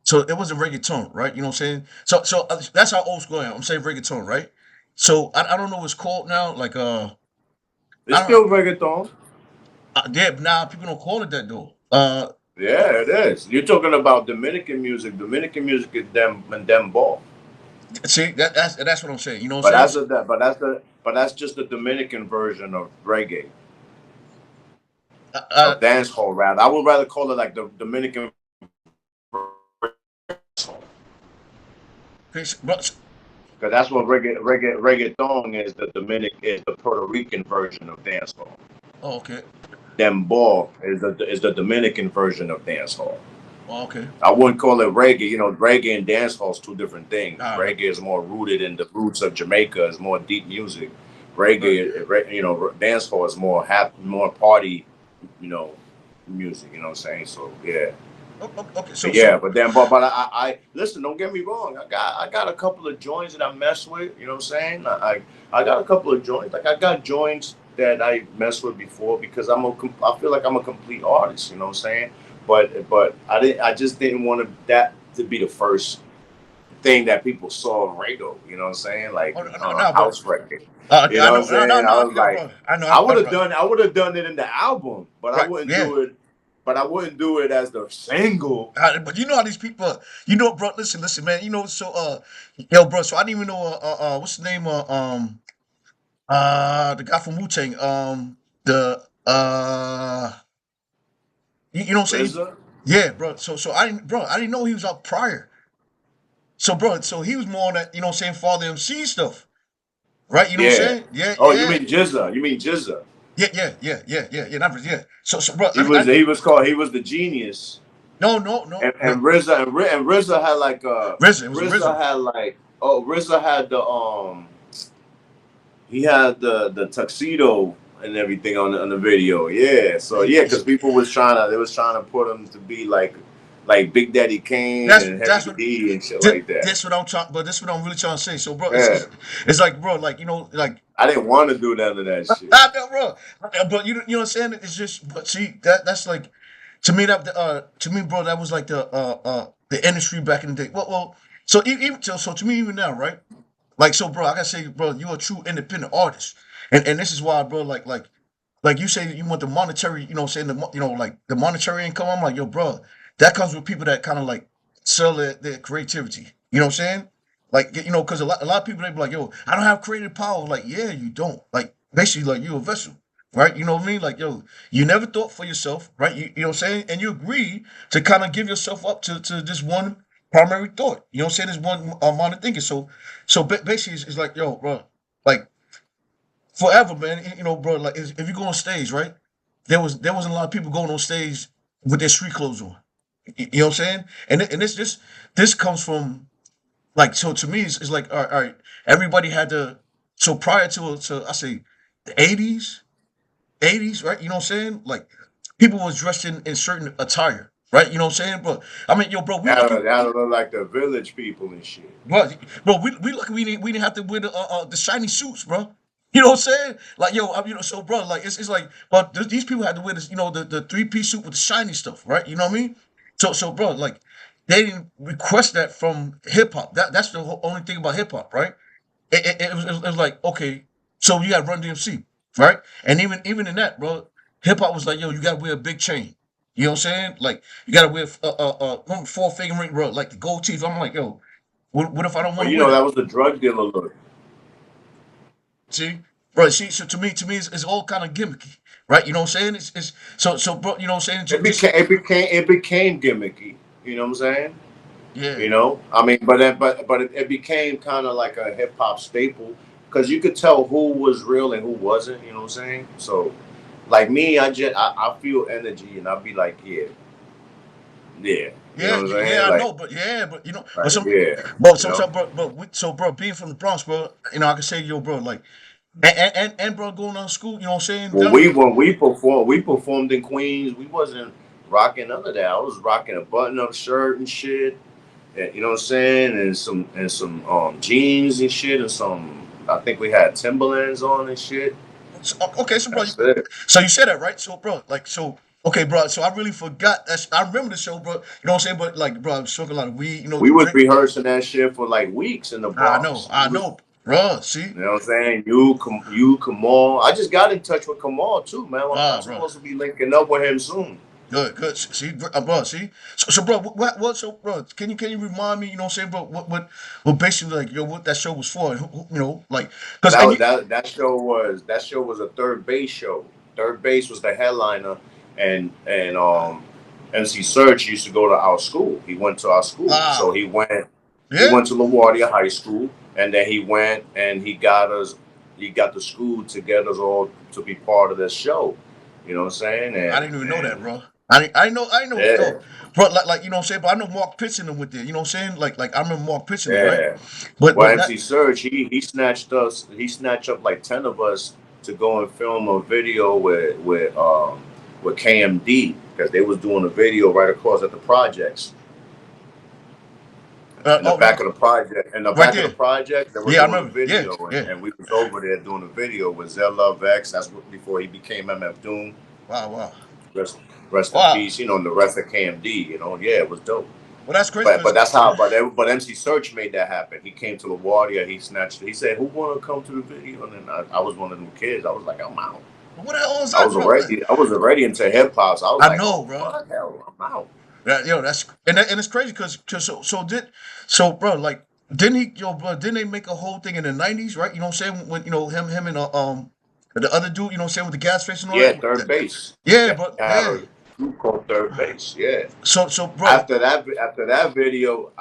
so it was a reggaeton, right? You know what I'm saying? So that's how old school I am. I'm saying reggaeton, right? So I don't know what it's called now. Like It's I don't. still reggaeton. Yeah, now people don't call it that though. Yeah, it is. You're talking about Dominican music. Dominican music is them and them ball. See that's what I'm saying. You know what But I'm that's saying? just the Dominican version of reggae, Uh, uh, of dance hall rather. I would rather call it like the Dominican but because that's what reggaeton is. The Dominic is the Puerto Rican version of dancehall. oh, okay. Dembow is the Dominican version of dancehall. Oh, okay. I wouldn't call it reggae. You know, reggae and dancehall is two different things. All right. Reggae is more rooted in the roots of Jamaica. It's more deep music. Right. dance hall is more party, you know, music. You know what I'm saying? So yeah. Okay. But So yeah, so but I listen. Don't get me wrong. I got a couple of joints that I mess with. You know what I'm saying? I got a couple of joints. Like I got joints that I messed with before because I feel like I'm a complete artist. You know what I'm saying? But I just didn't want that to be the first thing that people saw Rado. You know what I'm saying? Like oh, no, on a no, bro. house record. You I know what I'm know. No, no, saying? I no, was yo, like, bro. I know. Bro. I would have done it in the album, but I Right. wouldn't Yeah. do it. But I wouldn't do it as the single. But you know how these people, bro. Listen, man. So yo, bro. So I didn't even know, what's the name? The guy from Wu Tang. The you know what I'm saying? RZA. Yeah, bro. So I didn't know he was out prior. So, bro. So he was more on that, Father MC stuff, right? You know what I'm Yeah. saying? Yeah, Oh, you yeah, mean Jizza? You mean Jizza? yeah. Yeah. So, bro. He was the genius, No, no, no, and RZA had like RZA. It was RZA. RZA had he had the tuxedo and everything on the video. Yeah. So yeah, because they was trying to put him to be like Big Daddy Kane and That's Heavy what D and shit like that. this what I'm trying. But this what I'm really trying to say. So, bro, Yeah. it's like, bro, like, like. I didn't want to do none of that shit. I know, bro. But you know what I'm saying? It's just, but see, that's like, to me, bro, that was like the industry back in the day. Well, so even so to me even now, right? Like, so, bro, I gotta say, bro, you're a true independent artist, and this is why, bro, like you say that you want the monetary, saying like the monetary income. I'm like, yo, bro, that comes with people that kind of like sell their creativity. You know what I'm saying? Like, because a lot of people, they be like, yo, I don't have creative power. Like, yeah, you don't. Like, basically, like, you're a vessel, right? You know what I mean? Like, yo, you never thought for yourself, right? You know what I'm saying? And you agree to kind of give yourself up to this one primary thought. You know what I'm saying? This one amount of thinking. So basically, it's like, yo, bro, like, forever, man. Bro, like, if you go on stage, right? There wasn't a lot of people going on stage with their street clothes on. You know what I'm saying? And this comes from, like, so to me, it's like, all right, everybody had to. So prior to I say the '80s, right? You know what I'm saying? Like, people was dressed in certain attire, right? You know what I'm saying? But I mean, yo, bro, we lucky. They had to look like the village people and shit. Bro, we lucky we didn't have to wear the shiny suits, bro. You know what I'm saying? Like, yo, so, bro, like, it's like, but these people had to wear this, the 3-piece suit with the shiny stuff, right? You know what I mean? So, bro, like, they didn't request that from hip hop. That's the only thing about hip hop, right? It was like, okay, so you got Run DMC, right? And even in that, bro, hip hop was like, yo, you gotta wear a big chain. You know what I'm saying? Like, you gotta wear 4 finger ring, bro, like the gold teeth. I'm like, yo, what if I don't But want to you wear know that that? was the drug dealer look. See, bro. See, so to me, it's all kind of gimmicky, right? You know what I'm saying? It's so, bro. You know what I'm saying? Just It became gimmicky. You know what I'm saying? yeah, You know, I mean, it became kind of like a hip hop staple because you could tell who was real and who wasn't. You know what I'm saying? So, like me, I feel energy and I'll be like, yeah, yeah. You know yeah, what I'm yeah. saying? I know, but yeah, but but Like some, yeah. but You know. bro, being from the Bronx, bro, I can say, yo, bro, like, and bro, going on school, you know what I'm saying? When we performed in Queens. We wasn't rocking none of that. I was rocking a button up shirt and shit. And, you know what I'm saying? And some jeans and shit and some. I think we had Timberlands on and shit. Okay, so, bro, That's it. so you said that, right? So, bro, like, so, okay, bro, so I really forgot. I remember the show, bro. You know what I'm saying? But, like, bro, I was smoking a lot of weed, We was drink. rehearsing that shit for like weeks in the Bronx. I know, bro. See, You know what I'm saying? Kamal. I just got in touch with Kamal too, man. I'm bro. supposed to be linking up with him soon. Good, good. See, bro. See, so, bro, so, bro, can you remind me? You know what I'm saying, bro? What basically, like, yo, what that show was for? And like, because That and was you, that show was a third base show. Third base was the headliner, and MC Serge used to go to our school. He went to our school, so ah, he yeah. went to LaGuardia High School, and then he went and he got the school to get us all to be part of this show. You know what I'm saying? I didn't even know that, And bro. I know it's Yeah, dope, bro. Like you know what I'm saying. But I know Mark Pitts and them with there. You know what I'm saying? Like I remember Mark Pitts and them, right? yeah. Well, But that MC Surge, he snatched us. He snatched up like 10 of us to go and film a video with KMD because they was doing a video right across at the projects. In the oh no, back of the project, right there. they were Yeah, I doing a remember. Yeah, video, yeah. and we was over there doing a video with Zell Love X. That's before he became MF Doom. Wow, wow, Rest, rest in wow. peace. And the rest of KMD. Yeah, it was dope. Well, that's crazy But because that's how. But MC Search made that happen. He came to LaGuardia. He snatched it. He said, "Who want to come to the video?" And then I was one of them kids. I was like, "I'm out." what the hell is that, bro? I was already into hip hop. So I was I like, know, "Oh bro. fuck, hell, I'm out." That's and it's crazy because bro, like didn't he bro, didn't they make a whole thing in the '90s, right? You know what I'm saying? When him and the other dude, you know what I'm saying, with the gas face and all Yeah, that. third base. Yeah, Yeah, but I have yeah. a group called Third Base. Yeah. So bro, After that video,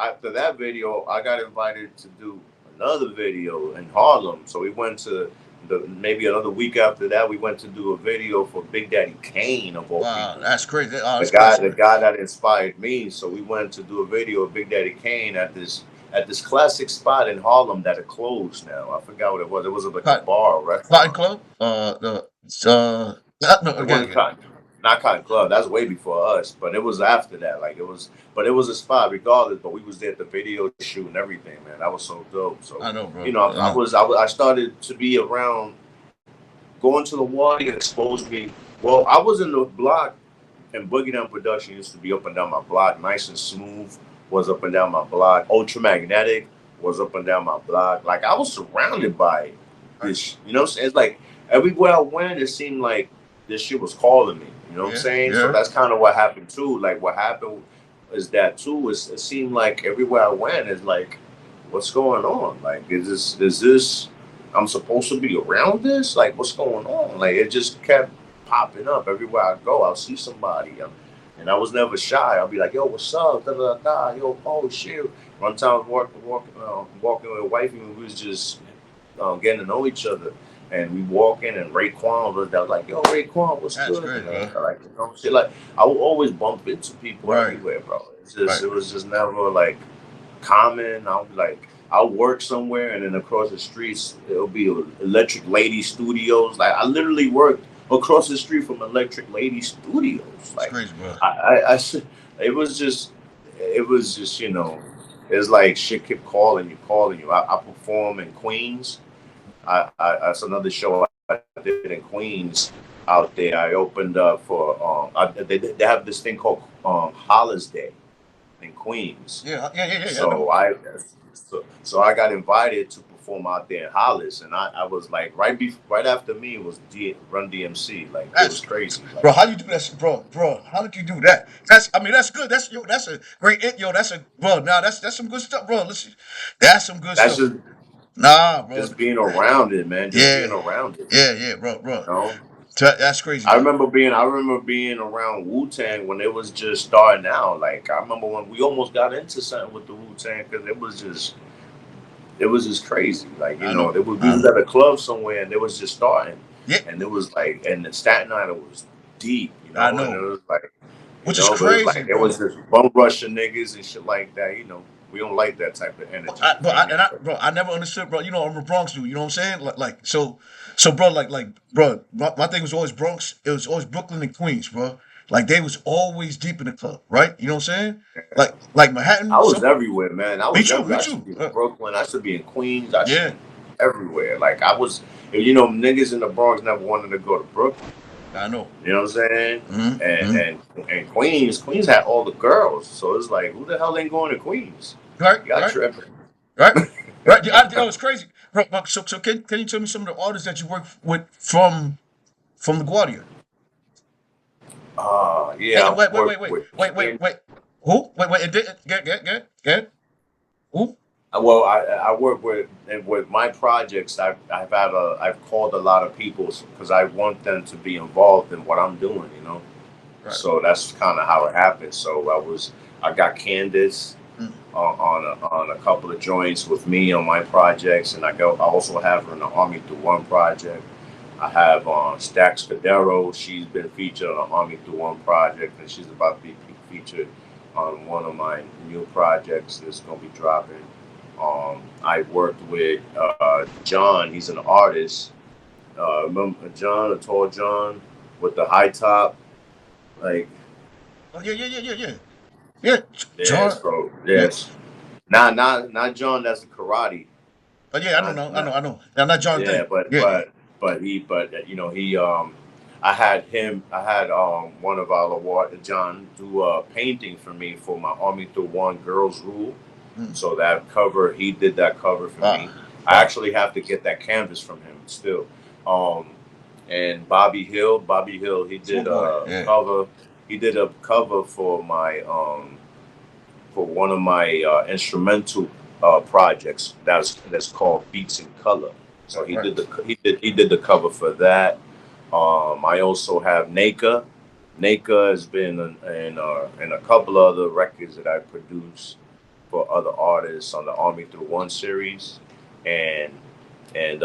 I got invited to do another video in Harlem. So we went to maybe another week after that. We went to do a video for Big Daddy Kane of all wow, people, that's crazy. Oh, the that's guy crazy. the guy that inspired me. So we went to do a video of Big Daddy Kane at this classic spot in Harlem that had closed now. I forgot what it was. It was like a Cotton, bar or Cotton restaurant. Club. No, It again, wasn't again. Cotton, not Cotton Club. That's way before us, but it was after that. But it was a spot regardless. But we was there at the video shoot and everything, man. That was so dope. So, I know, bro. I know. I started to be around going to the water exposed me. Well, I was in the block, and Boogie Down Production used to be up and down my block. Nice and Smooth was up and down my block. Ultramagnetic was up and down my block. Like I was surrounded by Right. this. You know what I'm saying? It's like everywhere I went, it seemed like this shit was calling me. You know what I'm Yeah, saying? So yeah. that's kind of what happened too. Like what happened is that too. It seemed like everywhere I went is like, what's going on? Like is this I'm supposed to be around this? Like what's going on? Like it just kept popping up everywhere I go. I'll see somebody, and I was never shy. I'll be like, "Yo, what's up?" Da, da, da, yo, oh shit. One time I was walking with wifey, and we was just getting to know each other, and we walk in, and Raekwon was there, like, "Yo, Raekwon, what's That's good?" great, bro. And like, shit. Like I would always bump into people Right, everywhere, bro. right. It was just never like common. I'll be like, I'll work somewhere, and then across the streets it'll be Electric Lady Studios. Like I literally worked across the street from Electric Lady Studios. It's Like crazy, bro. it was just it's like shit kept calling you. I perform in Queens. That's another show I did in Queens out there. I opened up for they have this thing called Hollis Day in Queens. Yeah, yeah. I know. So I got invited to perform out there in Hollis, and I was like right after me was Run DMC. Like it was That's crazy. Like bro. How you do that, bro? How did you do that? That's good. That's a great That's a bro. Nah, that's some good stuff, bro. Listen, that's some good that's stuff. just Nah, bro. just being around it, man. Just Yeah, being around it. yeah, bro. You know. That's crazy. I remember being around Wu Tang when it was just starting out. Like I remember when we almost got into something with the Wu Tang because it was just crazy. Like I know. we was at a club somewhere and it was just starting, Yeah, and it was like, and the Staten Island was deep, I and it know. was like, Which is but it's crazy, like there was bro. just bum rushing niggas and shit like that. We don't like that type of energy. Bro, I never understood, bro. You know, I'm a Bronx dude. You know what I'm saying? Bro, bro. My thing was always Bronx. It was always Brooklyn and Queens, bro. Like they was always deep in the club, right? You know what I'm saying? Like I Manhattan. was everywhere, man. I Me was too, me everywhere. I should too. be in Brooklyn. I should be in Queens. I should Yeah, be everywhere. Like I was, niggas in the Bronx never wanted to go to Brooklyn. I know. You know what I'm saying? Mm-hmm. And Queens had all the girls, so it's like, who the hell ain't going to Queens? Right, Y'all right, tripping? right, right. It's crazy. Bro, so can you tell me some of the artists that you work with from LaGuardia? Yeah, I worked with Kid. Wait. Who? Wait. Get. Who? Well, I work with my projects. I've called a lot of people because I want them to be involved in what I'm doing. Right. So that's kind of how it happened. So I got Candace Mm. on a couple of joints with me on my projects, and I also have her in the Army Through One project. I have Stax Cadero. She's been featured on the Army Through One project, and she's about to be featured on one of my new projects that's going to be dropping. I worked with John. He's an artist. Remember John, a tall John with the high top? Like, Oh, yeah, yeah, yeah, yeah, yeah. Yeah, yes, John. bro. Yeah. Yes. Not John. That's the karate. Oh, yeah, I don't Not know. I know. not I know. Yeah, not John Yeah, Thing. Yeah, yeah. I had him. I had one of our award John do a painting for me for my Army Through One Girls Rule. Mm. So that cover, he did that cover for me. Ah, I ah. actually have to get that canvas from him still. Um, and Bobby Hill, he Small did boy. a Yeah. cover. He did a cover for one of my instrumental projects that's called Beats in Color. So Right, right. he did the cover for that. I also have Naka. Naka has been in a couple of other records that I produced for other artists on the Army Through One series, and and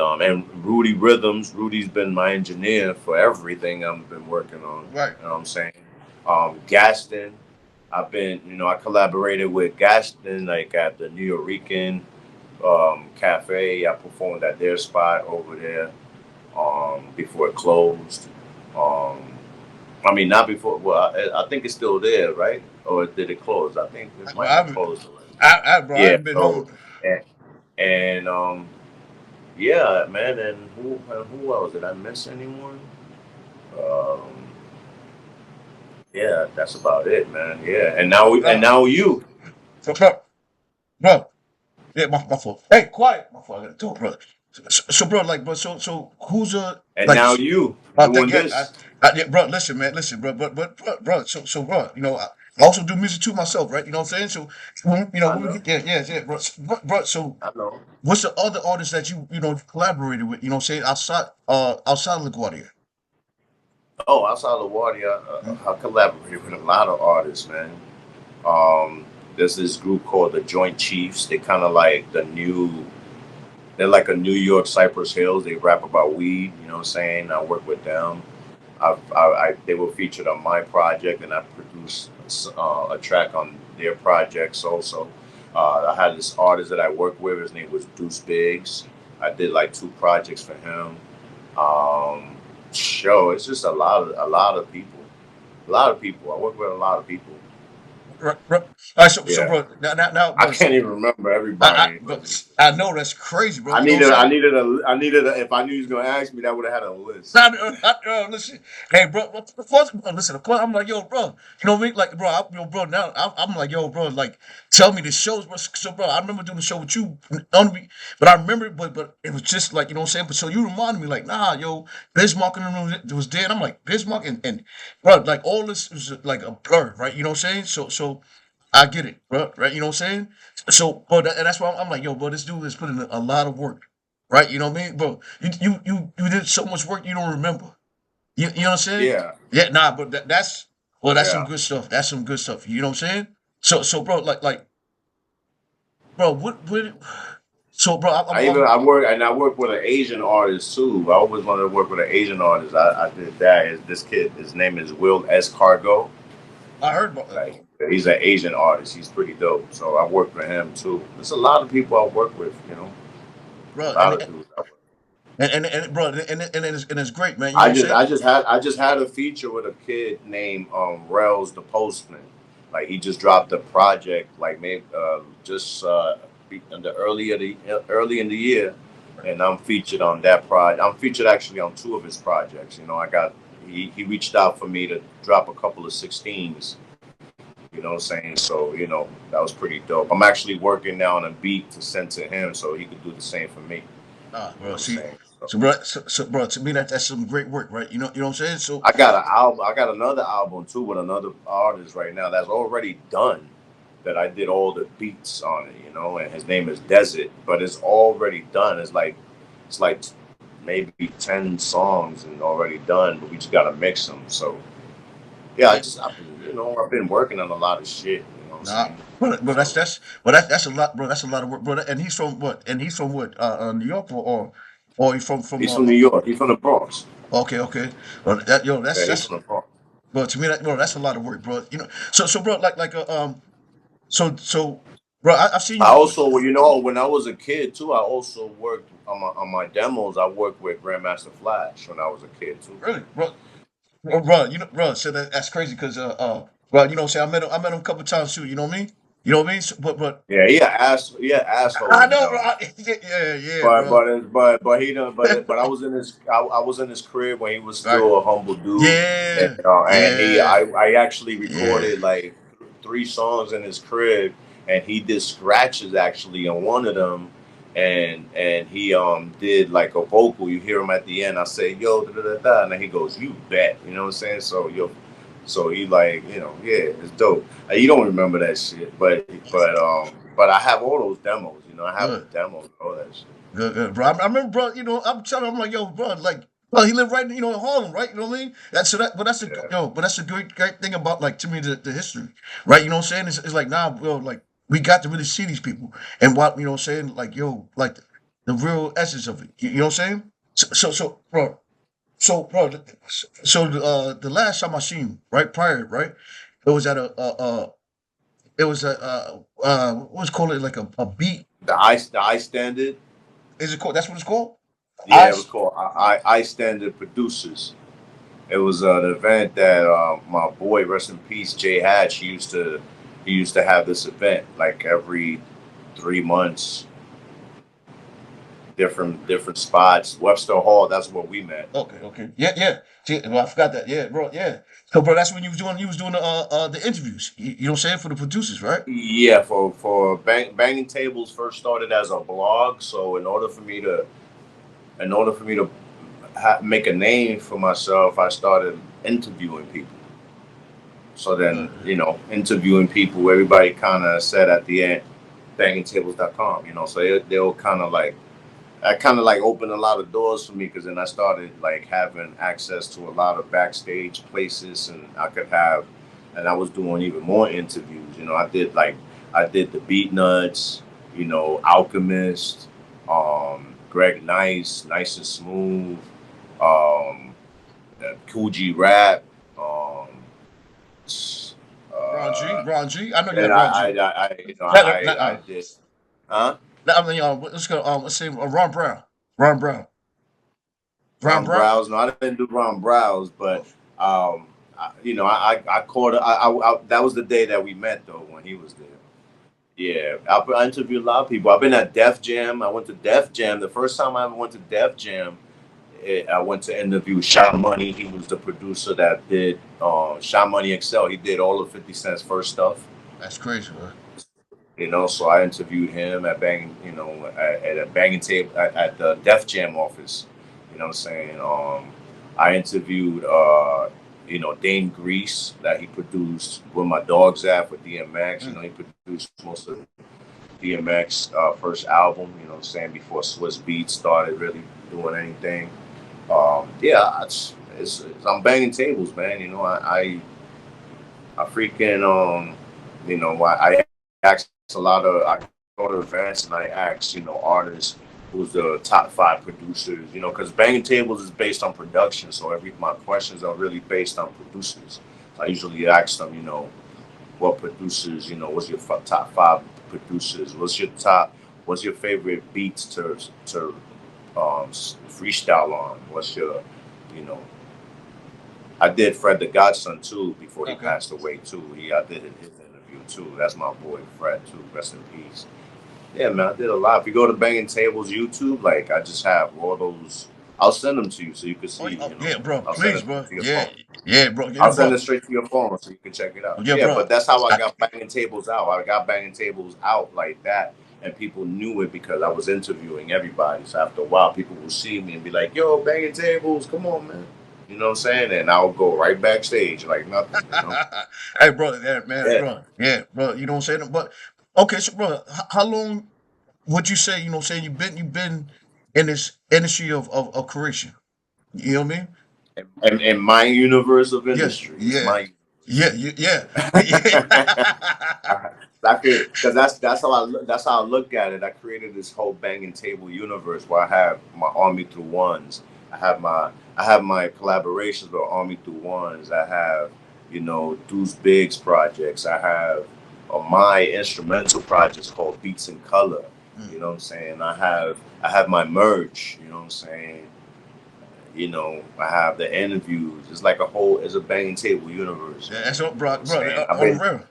Rudy Rhythms. Rudy's been my engineer for everything I've been working on. Right. You know what I'm saying? Gaston. I collaborated with Gaston like at the New Yorican Cafe. I performed at their spot over there before it closed. Um, I mean, not before. Well, I think it's still there, right? Or did it close? I think it Well, might have closed already. bro, I Yeah. haven't been So home. and, and yeah, man. And who else? Did I miss anyone? Um, yeah, that's about it, man. Yeah, and Uh, now you. so, bro, yeah, my fault. Hey, quiet, my fault. I gotta talk, bro. Bro, like, bro, so who's And like, now you that? doing Yeah, this. yeah, bro. Listen, man, listen, bro. Bro, I also do music too myself, right? You know what I'm saying? So, I when we know. get, yeah, bro, bro. So, I know. what's the other artists that you collaborated with? You know what I'm saying outside of LaGuardia? Oh, outside of Warrior, I collaborated with a lot of artists, man. Um, there's this group called the Joint Chiefs. They kind of like they're like a New York Cypress Hills. They rap about weed, you know what I'm saying? I work with them. They were featured on my project, and I produced a track on their projects also. I had this artist that I worked with. His name was Deuce Biggs. I did like two projects for him. Um, it's just a lot of people, a lot of people. I work with a lot of people. Right, right. All right, so, Yeah, bro, now, I bro, can't so even remember I, everybody, bro, but it's, I know that's crazy, bro. I You know what I'm needed, I saying? needed a, I needed a. If I knew he was gonna ask me, that would have had a list. Listen, hey, bro, listen, of course, I'm like, yo, bro, you know what I mean? Like, bro, bro, now I'm like, yo, bro, like, tell me the shows, bro. So, bro, I remember doing the show with you, but I remember, but it was just like, you know what I'm saying? But so you reminded me, like, nah, yo, Bismarck and them was dead. I'm like, Bismarck and bro, like, all this was like a blur, right? You know what I'm saying? So I get it, bro, right? You know what I'm saying? So, but and that's why I'm like, yo, bro, this dude is putting a lot of work, right? You know what I mean, bro? You did so much work you don't remember. You know what I'm saying? Yeah, Yeah, nah, but that's well, that's some yeah. good stuff. That's some good stuff. You know what I'm saying? So, bro, like, bro, what? So, bro, I work with an Asian artist too. I always wanted to work with an Asian artist. I did that. This kid, his name is Will S. Cargo. I heard about that, Like he's an Asian artist. He's pretty dope. So I work with him too. There's a lot of people I work with. A bro, lot of dudes. bro, and it's great, man. You know what I'm saying? I just had a feature with a kid named Rels the Postman. Like he just dropped a project like maybe just in the early in the year, and I'm featured on that project. I'm featured actually on two of his projects. I got he reached out for me to drop a couple of 16s. You know what I'm saying? So that was pretty dope. I'm actually working now on a beat to send to him so he could do the same for me. Ah, You know bro, what I'm see, saying? So, bro, to me that's some great work, right? You know what I'm saying? So, I got an album. I got another album too with another artist right now that's already done. That I did all the beats on it, and his name is Desert, but it's already done. It's like maybe 10 songs and already done, but we just gotta mix them. So yeah, yeah, I've been working on a lot of shit. You know what I'm nah, saying? bro, So that's well, that's a lot, bro. That's a lot of work, bro. And he's from what? And he's from what? New York or Or you from He's from New York. He's from the Bronx. okay, okay. Well, that yo, Yeah, he's that's from the Bronx. bro. To me, that bro, that's a lot of work, bro. So bro, so bro, I've seen I you. also, well, you know, when I was a kid too, I also worked on my demos. I worked with Grandmaster Flash when I was a kid too. Really, bro, bro. So that's crazy because bro, say I met him a couple times too. You know what I mean? You know what I mean? So, but Yeah, he an asshole, I you know, bro. know. Yeah, But bro. he done but I was in I was in his crib when he was Right. still a humble dude, Yeah, and yeah, I actually yeah. recorded like 3 songs in his crib, and he did scratches actually on one of them, and he did like a vocal. You hear him at the end. I say yo da da da da, and then he goes you bet. You know what I'm saying? So yo, so he like yeah, it's dope. You don't remember that shit, but I have all those demos. You know, I have the Good. demos, all that shit. Good, bro. I remember, bro. I'm telling him, I'm like, yo, bro, like, bro, he lived right, in Harlem, right? You know what I mean? But Yeah. that's a great thing about, like, to me, the history, right? You know what I'm saying? It's like now, bro, like, we got to really see these people and what, what I'm saying, like, yo, like the real essence of it. You know what I'm saying? Bro, bro, the last time I seen you, right, prior, right, it was at it was what's called it, like a beat. The I Standard. Is it called? That's what it's called. Yeah, it was called I Standard Producers. It was an event that my boy, rest in peace, Jay Hatch, he used to have this event like every 3 months, different spots. Webster Hall, that's where we met. Okay, okay. Yeah, yeah. See, well, I forgot that. Yeah, bro. Yeah. So, bro, that's when you was doing the interviews. You know what I'm saying, for the producers, right? Yeah, for Banging Tables first started as a blog, so in order for me to make a name for myself, I started interviewing people. So then, Uh, interviewing people, everybody kind of said at the end, bangingtables.com, so they'll kind of like, I kind of like opened a lot of doors for me because then I started like having access to a lot of backstage places and and I was doing even more interviews. I did the Beat Nuts, Alchemist, Greg Nice and Smooth, um, Coogee Rap, um, uh, Ron G. I know you and had Ron G. I did, huh? I mean, let's go. Let's say Ron Brown. Ron Brown. Ron Ron Brown. Browse. No, I didn't do Ron Browse, but Oh, I caught. That was the day that we met though when he was there. Yeah, I interviewed a lot of people. I've been at Def Jam. I went to Def Jam. The first time I ever went to Def Jam, I went to interview Sha Money. He was the producer that did Sha Money Excel. He did all of 50 Cent's first stuff. that's crazy, man. So I interviewed him at at a banging table at the Def Jam office. You know what I'm saying? I interviewed Dane Grease that he produced Where My Dog's At with DMX. Mm. He produced most of DMX first album. You know what I'm saying? Before Swiss Beats started really doing anything. Yeah, I'm banging tables, man. I freaking I asked a lot of I go to events and I ask artists who's the top 5 producers, because Banging Tables is based on production, so every my questions are really based on producers. So I usually ask them, what producers, what's your top 5 producers? What's your favorite beats to freestyle on? What's your, you know, I did Fred the Godson too before he Okay. passed away too. I did his interview too. That's my boy Fred too. Rest in peace. Yeah, man, I did a lot. If you go to Banging Tables YouTube, like I just have all those. I'll send them to you so you can Oh, see. yeah, bro. I'll send Please, it bro. to your Yeah, phone. yeah, bro. I'll send Bro. it straight to your phone so you can check it out. Yeah, Yeah, bro. but that's how I I, got Banging Tables out. I got Banging Tables out like that, and people knew it because I was interviewing everybody. So after a while, people will see me and be like, "Yo, Banging Tables, come on, man." You know what I'm saying? And I'll go right backstage like nothing. hey, bro. Yeah, man, Yeah. bro. Yeah, bro. You know what I'm saying? But okay, so, bro, how long would you say? You know what I'm saying? You've been in this industry of creation. You know what I mean? In my universe of Yeah, industry, it's yeah, my yeah, yeah, yeah. like I could, because that's how I look at it. I created this whole banging table universe where I have my Army Through Ones. I have my collaborations with Army Through Ones. I have, Deuce Biggs projects. I have my instrumental projects called Beats in Color. Mm. You know what I'm saying? I have my merch. You know what I'm saying? I have the interviews. It's a banging table universe, Yeah, man. that's what, You know bro, what I'm bro. saying? I've On the been, real.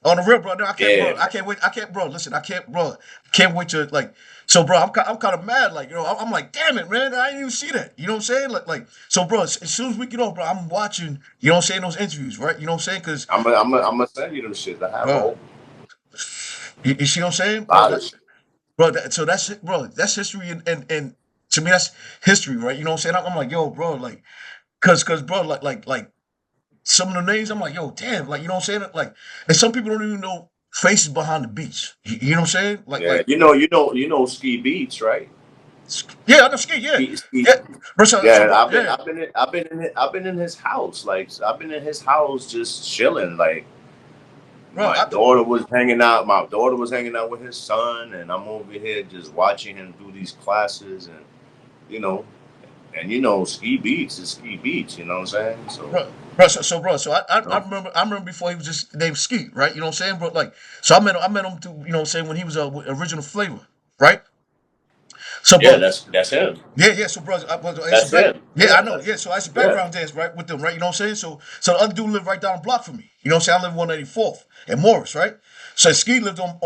On the real, bro. No, I can't, bro. yeah, I can't wait. I can't, bro. Listen, I can't, bro. Can't wait to like. So, bro, I'm kind of mad. Like, I'm like, damn it, man. I didn't even see that. You know what I'm saying? So, bro. As soon as we get off, bro, I'm watching. You know what I'm saying? Those interviews, right? You know what I'm saying? Because, I'm gonna send you them shit. I have a bro, whole you see what I'm saying, bro? lot of shit. Bro. So that's it, bro. That's history, and to me, that's history, right? You know what I'm saying? I'm like, yo, bro, like, cause, bro, like. Some of the names, I'm like, yo, damn, like, you know what I'm saying? Like, and some people don't even know faces behind the beats. You know what I'm saying? Yeah, you know Ski Beats, right? Yeah, I know Ski, yeah. Ski. Yeah. Bro, so Yeah, bro, yeah, I've been in his house. Like, I've been in his house just chilling. Like, bro, my daughter was hanging out. My daughter was hanging out with his son, and I'm over here just watching him do these classes, and you know, Ski Beats is Ski Beats. You know what I'm saying? So, bro, so I no. remember, before he was just named Ski, right? You know what I'm saying? Bro, like, so I met him through, you know what I'm saying, when he was with Original Flavor, right? So, Yeah, bro, that's him. yeah. So, bro, it's a That's back. him. Yeah, I Yeah, know. Yeah, so I used to yeah, background dance right with them, right? You know what I'm saying? So the other dude lived right down the block from me. You know what I'm saying? I live 184th and Morris, right? So Ski lived on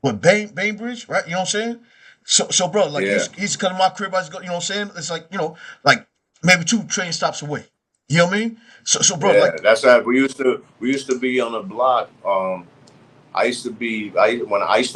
what Bainbridge, right? You know what I'm saying? So bro, like yeah. he's come to my crib. I just go, you know what I'm saying? It's like like maybe 2 train stops away. You know what I mean? So bro, like, Yeah, that's how we used to be on the block. I used to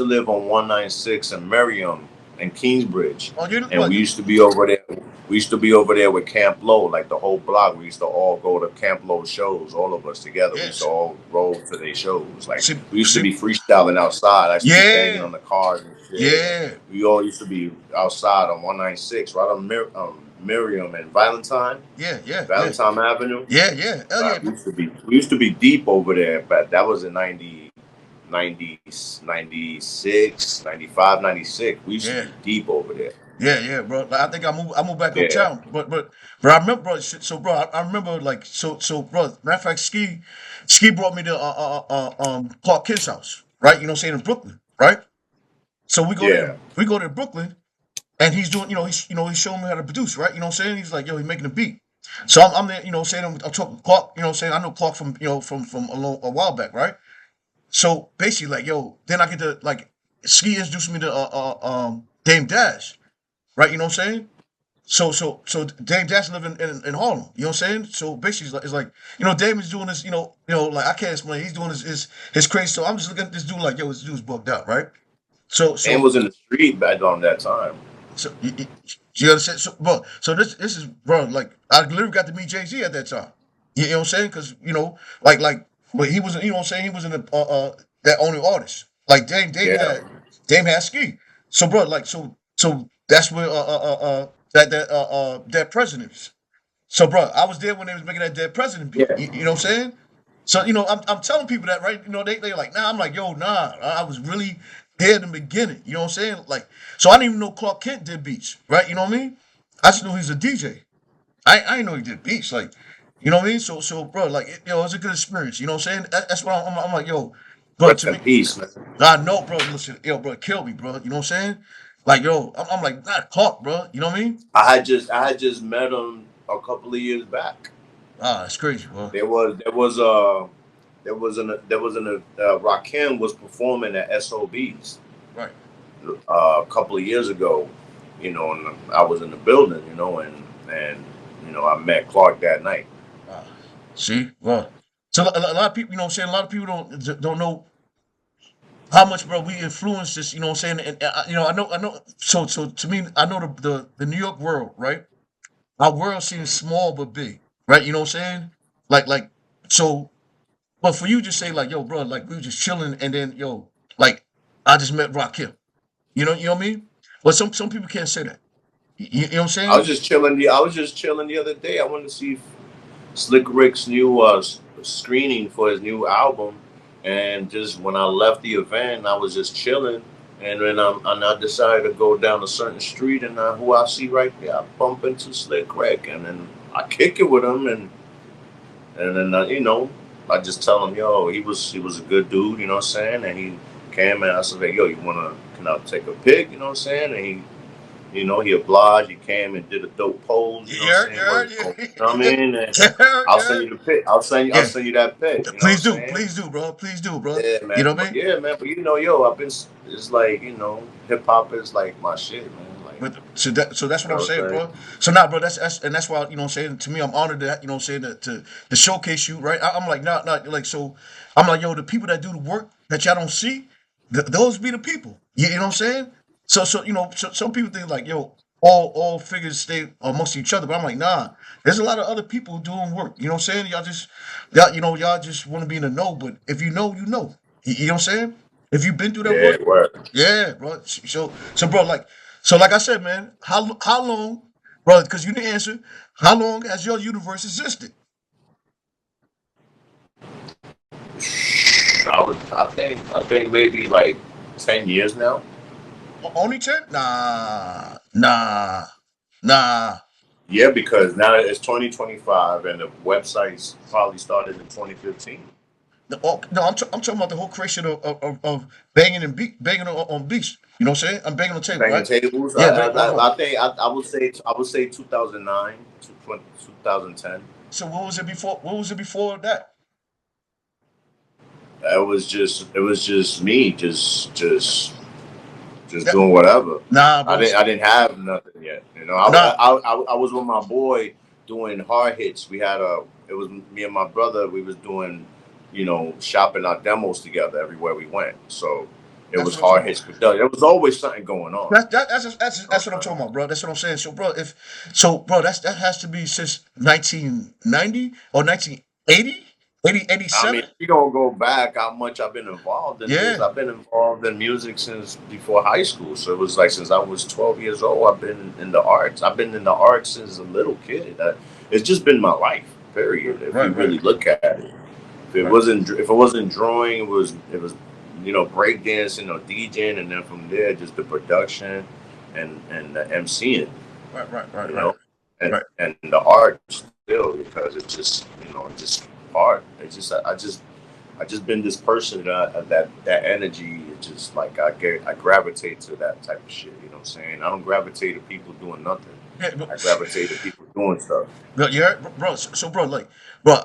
live on 196 in Merriam and Kingsbridge, oh, you and what? we used to be over there. We used to be over there with Camp Low, like the whole block. We used to all go to Camp Low shows, all of us together. We used to Yes. all roll to their shows. Like, See, we used to see, be freestyling outside. I used to be banging yeah, on the cars and shit, and yeah, we all used to be outside on 196, right on Miriam and yeah, Valentine Avenue. yeah. Hell yeah, We used to be deep over there, but that was in 90, 96, 95, 96. We used to yeah. be deep over there. Yeah, bro. Like, I think I moved back Yeah, uptown, but I remember, bro. So, bro, I remember like bro. Matter of fact, Ski brought me to Clark Kent's house, right? You know, what I'm saying, in Brooklyn, right? So yeah, we go to Brooklyn, and he's doing, he's showing me how to produce, right? You know what I'm saying? He's like, yo, he's making a beat. So I'm there, you know, what I'm saying, I'm talking to Clark, you know, what I'm saying, I know Clark from, from a while back, right? So basically, like, yo, then I get to like Ski introduced me to Dame Dash, right? You know what I'm saying? So Dame Dash live in Harlem. You know what I'm saying? So basically, it's like Dame is doing this. Like I can't explain. He's doing his crazy. So I'm just looking at this dude like, yo, this dude's bugged out, right? So and so was in the street back on that time. so you understand? So bro, so this is bro. Like I literally got to meet Jay-Z at that time. You know what I'm saying? Because but he wasn't. You know what I'm saying? He wasn't that only artist. Like Yeah, Dame had Ski. So bro, like so that's where that president is. So bro, I was there when they was making that dead president beat. yeah. You know what I'm saying? So I'm telling people that, right? They like, nah. I'm like, yo, nah. I was really there in the beginning. You know what I'm saying? Like, so I didn't even know Clark Kent did beats, right? You know what I mean? I just knew he's a DJ. I didn't know he did beats. Like, you know what I mean? So bro, like, it was a good experience. You know what I'm saying? That's what I'm like, yo, bro. Rest To in me, peace, man. I know, bro. Listen, yo, bro, it killed me, bro. You know what I'm saying? Like, yo, I'm like, not Clark, bro. You know what I mean? I had just met him a couple of years back. Ah, it's crazy, bro. There was an Rakim was performing at SOBs Right. a couple of years ago, and I was in the building, and I met Clark that night. Ah, see, well, so a lot of people, you know what I'm saying? A lot of people don't know how much, bro, we influence this. You know what I'm saying? And I know. So to me, I know the New York world, right? Our world seems small but big, right? You know what I'm saying? Like so. But for you, just say like, yo, bro, like we were just chilling, and then yo, like I just met Rakim. You know what I mean? But some people can't say that. You know what I'm I was saying? just chilling. I was just chilling the other day. I wanted to see Slick Rick's new screening for his new album, And just when I left the event, I was just chilling. And then I decided to go down a certain street, and who I see right there, I bump into Slick Rick, and then I kick it with him, and then I just tell him, yo, he was a good dude, you know what I'm saying? And he came and I said, hey, yo, can I take a pic, you know what I'm saying? And he obliged. He came and did a dope pose. You know what I'm Yeah, saying? yeah, You know yeah, what I mean? And yeah, I'll yeah. send you the pic. I'll Yeah. send you that pic. You know what I'm saying? Please do, bro. Please do, bro. Yeah, man. You know what I But mean? yeah, man. But yo, I've been. It's like hip hop is like my shit, man. Like But so that's what you I'm know what saying, I'm saying? bro. So now, bro, that's why you know what I'm saying. To me, I'm honored that you know what I'm saying to showcase you, right? I'm like not like so. I'm like yo, the people that do the work that y'all don't see, those be the people. You know what I'm saying? So some people think like yo, all figures stay amongst each other, but I'm like nah. There's a lot of other people doing work. You know what I'm saying? Y'all just want to be in the know, but if you know, you know. You know what I'm saying? If you've been through that Yeah, work. work. Yeah, bro. So, bro, like I said, man, how long, bro? Because you didn't answer. How long has your universe existed? I think maybe like 10 years now. Only 10? Nah. Yeah, because now it's 2025 and the websites probably started in 2015. No, I'm talking about the whole creation of banging banging on beats. You know what I'm saying? I'm banging on the table, Banging right? tables. Yeah, bang, I think I would say 2009 to 2010. so what was it before? What was it before that? It was just me, just That doing whatever. nah, I bro. didn't I didn't have nothing yet. Nah, I was with my boy doing hard hits. It was me and my brother. We was doing, shopping our demos together everywhere we went. So it that's was what I'm talking hard about. hits production. There was always something going on. That's what I'm talking about, bro. That's what I'm saying. Bro, that has to be since 1990 or 1980, I mean, 87. if you don't go back how much I've been involved in this, Yeah, I've been involved in music since before high school. So it was like since I was 12 years old, I've been in the arts. I've been in the arts since a little kid. It's just been my life, period. If you right, really look at it, right. if it wasn't drawing, it was breakdancing or DJing, and then from there just the production and the MCing, Right, right, right, you right, know, and right. and the art still because it's just just art. It's just I just been this person that energy is just like I gravitate to that type of shit. You know what I'm saying? I don't gravitate to people doing nothing. Yeah, I gravitate to people doing stuff. but yeah, bro. So, bro, like, bro,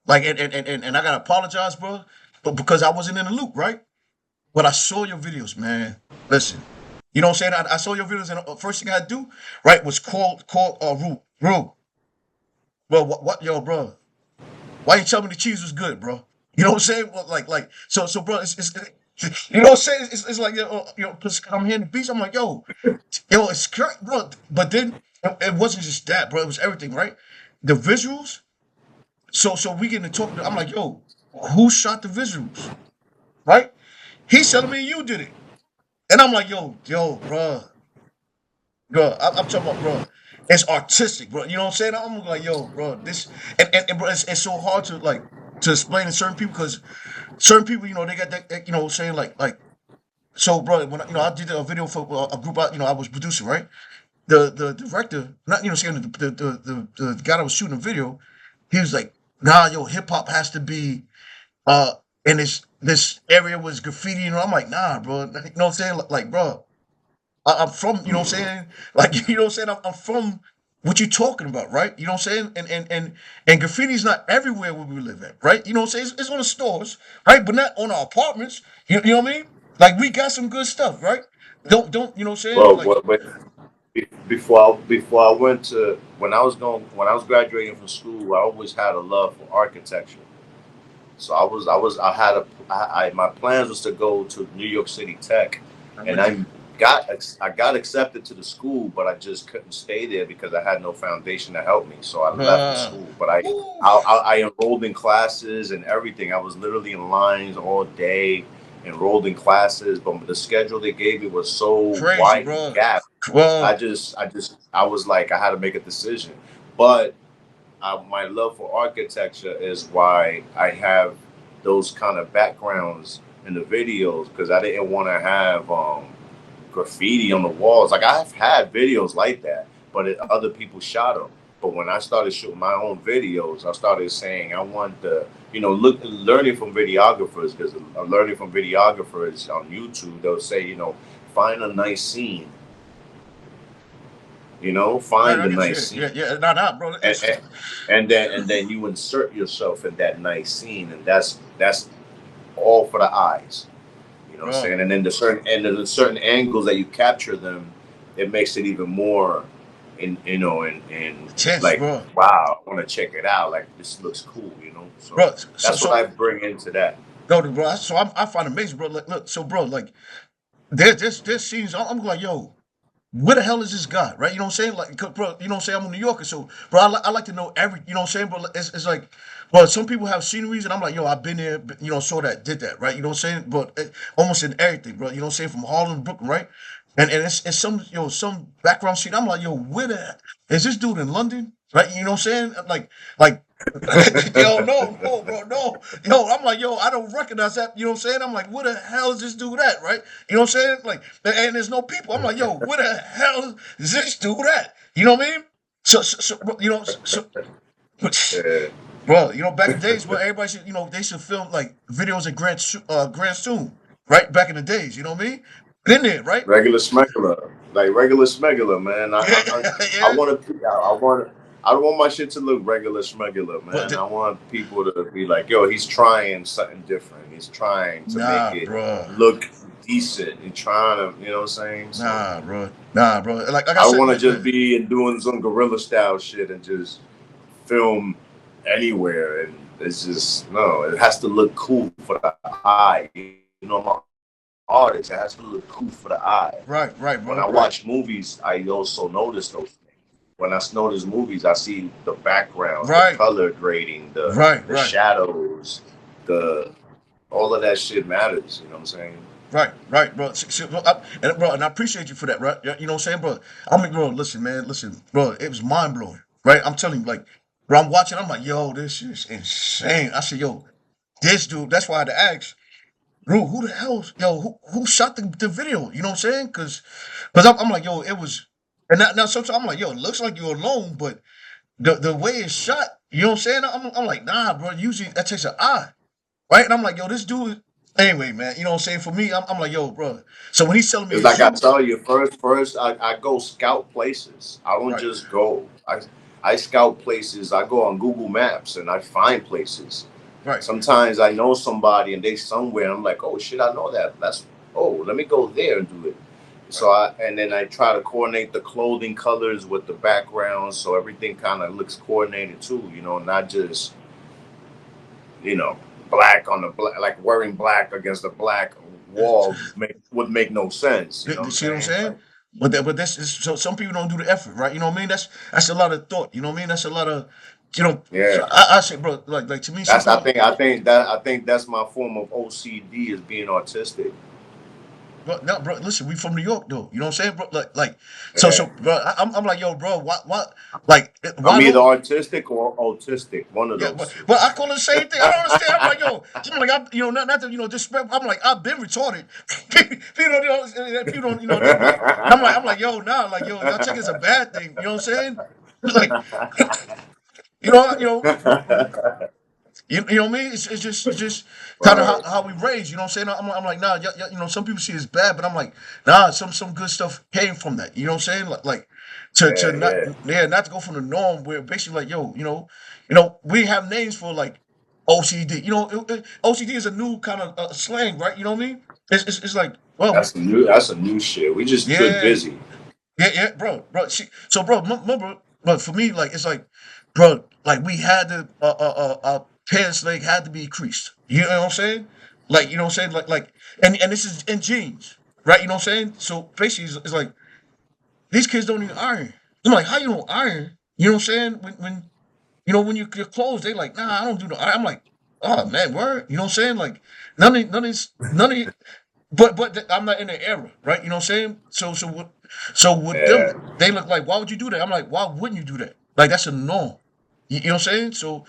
like, and I gotta apologize, bro, but because I wasn't in the loop, right? But I saw your videos, man. Listen, you know what I'm saying? I saw your videos, and the first thing I do, right, was call Rue. Well, yo, bro? Why you tell me the cheese was good, bro? You know what I'm saying? Well, so, bro. You know what I'm saying? It's like cause I'm here in the beach. I'm like, yo, it's correct, bro. But then it wasn't just that, bro. It was everything, right? The visuals. So we getting to talk. I'm like, yo, who shot the visuals, right? He's telling me you did it, and I'm like, bro, I'm talking about, bro. It's artistic, bro. You know what I'm saying? I'm like, yo, bro, this and bro, it's so hard to to explain to certain people because certain people, they got that, saying so, bro. When I did a video for a group, I was producing, right? The director, not saying the guy that was shooting the video, he was like, nah, yo, hip hop has to be uh and this area was graffiti, I'm like, nah, bro. You know what I'm saying? Like, bro, I'm from, you know what I'm saying? Like, you know what I'm saying? I'm from what you're talking about, right? You know what I'm saying? And graffiti's not everywhere where we live at, right? You know what I'm saying? It's on the stores, right? But not on our apartments. You know what I mean? Like we got some good stuff, right? Don't you know what I'm saying? Well, Like before I went to when I was graduating from school, I always had a love for architecture. So my plans was to go to New York City Tech, I'm and with you. I got accepted to the school, but I just couldn't stay there because I had no foundation to help me. So I left the Uh, school, but I woo, I, I, I enrolled in classes and everything. I was literally in lines all day, enrolled in classes, but the schedule they gave me was so crazy, wide and bro. gap. Well, I was like I had to make a decision, but my love for architecture is why I have those kind of backgrounds in the videos because I didn't want to have graffiti on the walls. Like I've had videos like that, but other people shot them. But when I started shooting my own videos, I started saying I want the, learning from videographers because learning from videographers on YouTube, they'll say, find a nice scene, find I a get nice you. scene, Yeah, nah, bro. and, It's and, and then you insert yourself in that nice scene, and that's all for the eyes. You know what I'm bro, saying? And then the certain angles that you capture them, it makes it even more in tense, like bro. wow, I want to check it out. Like this looks cool. So Bro, so that's what I so bring into that. no, bro. So I find it amazing, bro. Look, so bro, like there's scenes. I'm like, yo, where the hell is this guy? Right? You know what I'm saying? Like, 'cause, bro, you know what I'm saying? I'm a New Yorker, so bro, I like to know every, you know what I'm saying? But it's like, well, some people have sceneries, and I'm like, yo, I've been there, saw that, did that, right? You know what I'm saying? But almost in everything, bro. You know what I'm saying? From Harlem to Brooklyn, right? And it's some, some background scene. I'm like, yo, where the is this dude in London? Right? You know what I'm saying? Like, yo, no, bro, no. Yo, I'm like, yo, I don't recognize that. You know what I'm saying? I'm like, where the hell is this dude at? Right? You know what I'm saying? Like, and there's no people. I'm like, yo, where the hell is this dude at? You know what I mean? Bro, Yeah. bro, back in the days, bro, everybody should, they should film like videos at Grand Soon, right? Back in the days, you know what I mean? Been there, right? Regular smuggler, like regular smuggler, man. Yeah, I yeah. want to. I don't want my shit to look regular smuggler, But man. I want people to be like, yo, he's trying something different. He's trying to make nah, it bro. look decent. He's trying to, you know what I'm saying? So Nah, bro. Nah, bro. Like I I don't said, want to like, just be and doing some guerrilla style shit and just film anywhere. And it's just no. It has to look cool for the eye. I'm an artist. It has to look cool for the eye. right, When bro. I watch movies, I also notice those things. When I notice movies, I see the backgrounds, the Right, color grading, the right. shadows, the all of that shit matters. You know what I'm saying? Right, bro. Bro, and I appreciate you for that, right? Yeah, you know what I'm saying, bro? I mean, bro, listen, man, listen, bro. It was mind blowing, right? I'm telling you, like, bro, I'm watching. I'm like, yo, this is insane. I said, yo, this dude. That's why I had to ask, bro, who the hell, yo, who shot the video? You know what I'm saying? Because I'm like, yo, it was, and now sometimes I'm like, yo, it looks like you're alone, but the way it's shot, you know what I'm saying? I'm like, nah, bro. Usually that takes an eye. Right? And I'm like, yo, this dude. Anyway, man, you know what I'm saying? For me, I'm like, yo, bro. So when he's telling me It's to like I shoot, tell you, first I go scout places. I don't right, just go. I scout places. I go on Google Maps and I find places. right, Sometimes I know somebody and they somewhere. And I'm like, oh shit, I know that. Let me go there and do it. right. And then I try to coordinate the clothing colors with the background so everything kind of looks coordinated too. Not just you know black on the black, like wearing black against a black wall would make no sense. You know what I'm See what I'm saying? saying? Like, But that's so some people don't do the effort, right? You know what I mean? That's a lot of thought. You know what I mean? That's a lot of, yeah. I say, bro, like to me, some That's I people. think I think that I think that's my form of OCD is being autistic. But no, bro, listen, we from New York, though. You know what I'm saying, bro? Like, so, Yeah. bro, I'm like, yo, bro, like, I'm why either don't? autistic or autistic, one of Yeah, those two. but I call it the same thing. I don't understand. I'm like, yo, I'm like, not to, disrespect. I'm like, I've been retarded. People don't, I'm like, yo, nah, like, yo, y'all think it's a bad thing. You know what I'm saying? Like, you know, you know what I mean? It's just kind of Right. how we raised. You know what I'm saying? I'm like, nah, some people see it's bad, but I'm like, nah, some good stuff came from that. You know what I'm saying? Like to Yeah, not, yeah. yeah, not to go from the norm where basically like, yo, we have names for like OCD. OCD is a new kind of slang, right? You know what I mean? It's like, well, That's a new shit. We just too yeah, busy. yeah, bro. See, so, bro, remember, but for me, like, it's like, bro, like we had to, pants leg had to be creased. You know what I'm saying? Like, you know what I'm saying? Like, and this is in jeans, right? You know what I'm saying? So basically, it's like these kids don't even iron. I'm like, how you don't iron? You know what I'm saying? When your clothes, they like, nah, I don't do no. I'm like, oh man, word. You know what I'm saying? Like, none of but I'm not in the era, right? You know what I'm saying? So with them, Yeah. they look like, why would you do that? I'm like, why wouldn't you do that? Like that's a norm. You know what I'm saying? So,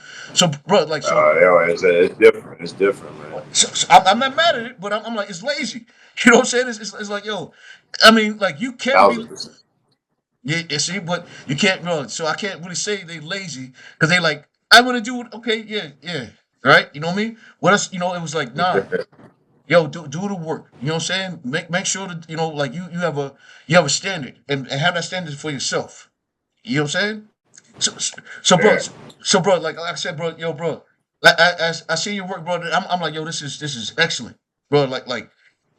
bro, like, Yeah, it's different. It's different, man. I'm not mad at it, but I'm like, it's lazy. You know what I'm saying? It's like, yo, I mean, like, you can be, 1000%. yeah, you see, but you can't, no, so I can't really say they lazy because they like, I want to do it, okay, yeah, yeah, right? You know what I mean? What else, it was like, nah, yo, do the work. You know what I'm saying? Make sure that, like, you have a standard and have that standard for yourself. You know what I'm saying? So, so, bro, Yeah, so, bro, like I said, bro, yo, bro, like I see your work, bro. I'm like, yo, this is excellent, bro.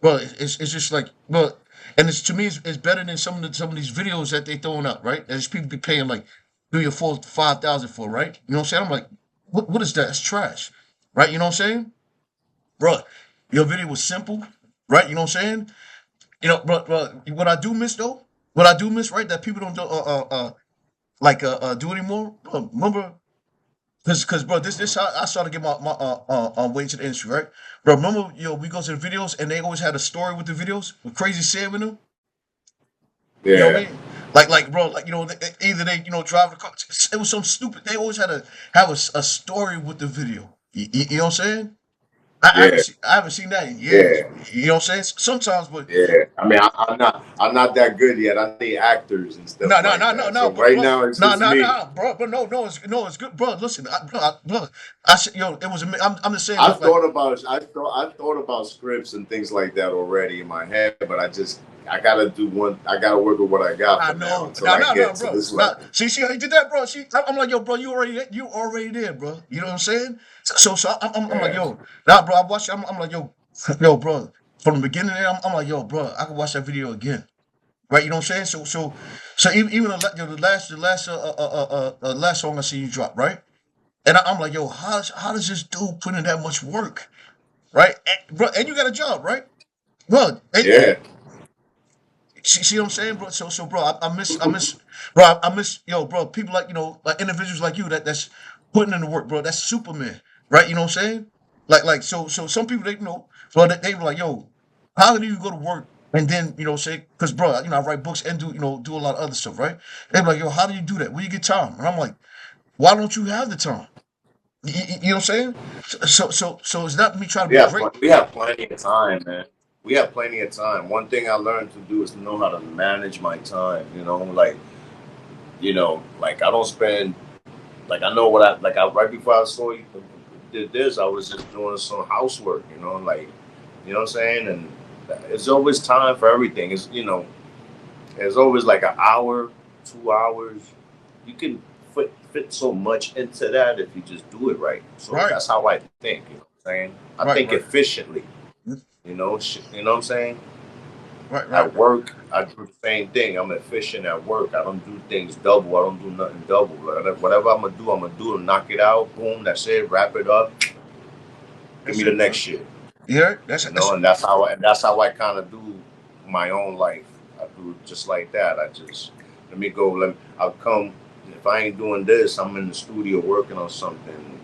Bro, it's just like, bro, and it's to me, it's better than some of these videos that they throwing out, right? That these people be paying like 3 or 4, 5,000 for, right? You know what I'm saying? I'm like, what is that? It's trash, right? You know what I'm saying, bro? Your video was simple, right? You know what I'm saying? Bro, what I do miss though, what I do miss, right? That people don't do, do anymore. Bro, remember, because bro, this how I started to get my way into the industry, right? Bro, remember, we go to the videos and they always had a story with the videos with Crazy Sam in them. You know what yeah, I mean? Like, bro, like, either they drive the car. It was some stupid. They always had to have a story with the video. You know what I'm saying? yeah, I haven't seen that in years. yeah, You know what I'm saying? Sometimes, but yeah. I mean, I'm not that good yet. I need actors and stuff no, no, like no, no, that. no, So bro, right bro, now it's no, just no, me. no, bro, but no, it's good, bro. Listen, bro, I said, it was. I'm just saying, I've like, thought about I thought about scripts and things like that already in my head, but I gotta do one. I gotta work with what I got I for now know, until no, I no, no, get to bro, this no. level. See, how you did that, bro. I'm like, yo, bro, you already there, bro. You know what I'm saying? So I'm like, Yeah, yo, nah, bro. I watched. I'm like, yo, bro. From the beginning, there, I'm like, yo, bro, I can watch that video again, right? You know what I'm saying? So even the last song I see you drop, right? And I'm like, yo, how does this dude put in that much work, right? Bro, and you got a job, right? Bro, yeah, see what I'm saying, bro? So, bro, bro, I miss, yo, bro, people like, like individuals like you that's putting in the work, bro. That's Superman, right? You know what I'm saying? So some people, bro, they were like, yo, how do you go to work and then, say, because, bro, I write books and do a lot of other stuff, right? They were like, yo, how do you do that? Where you get time? And I'm like, why don't you have the time? You know what I'm saying? So it's not me trying to be great. we have plenty of time, man. We have plenty of time. One thing I learned to do is to know how to manage my time. Like I don't spend like I know what I right before I saw you did this, I was just doing some housework. You know what I'm saying, and it's always time for everything. There's always like an hour, 2 hours. You can fit so much into that if you just do it right. So Right, that's how I think. You know what I'm saying? I right, think right. efficiently. Mm, You know what I'm saying? right, right, At work, I do the same thing. I'm efficient at work. I don't do things double. I don't do nothing double. Whatever I'm gonna do and knock it out. Boom, that's it. Wrap it up. Give that's me the it, next bro. shit. Yeah, that's And that's how I kind of do my own life. I do it just like that. I just let me go. I'll come. If I ain't doing this, I'm in the studio working on something,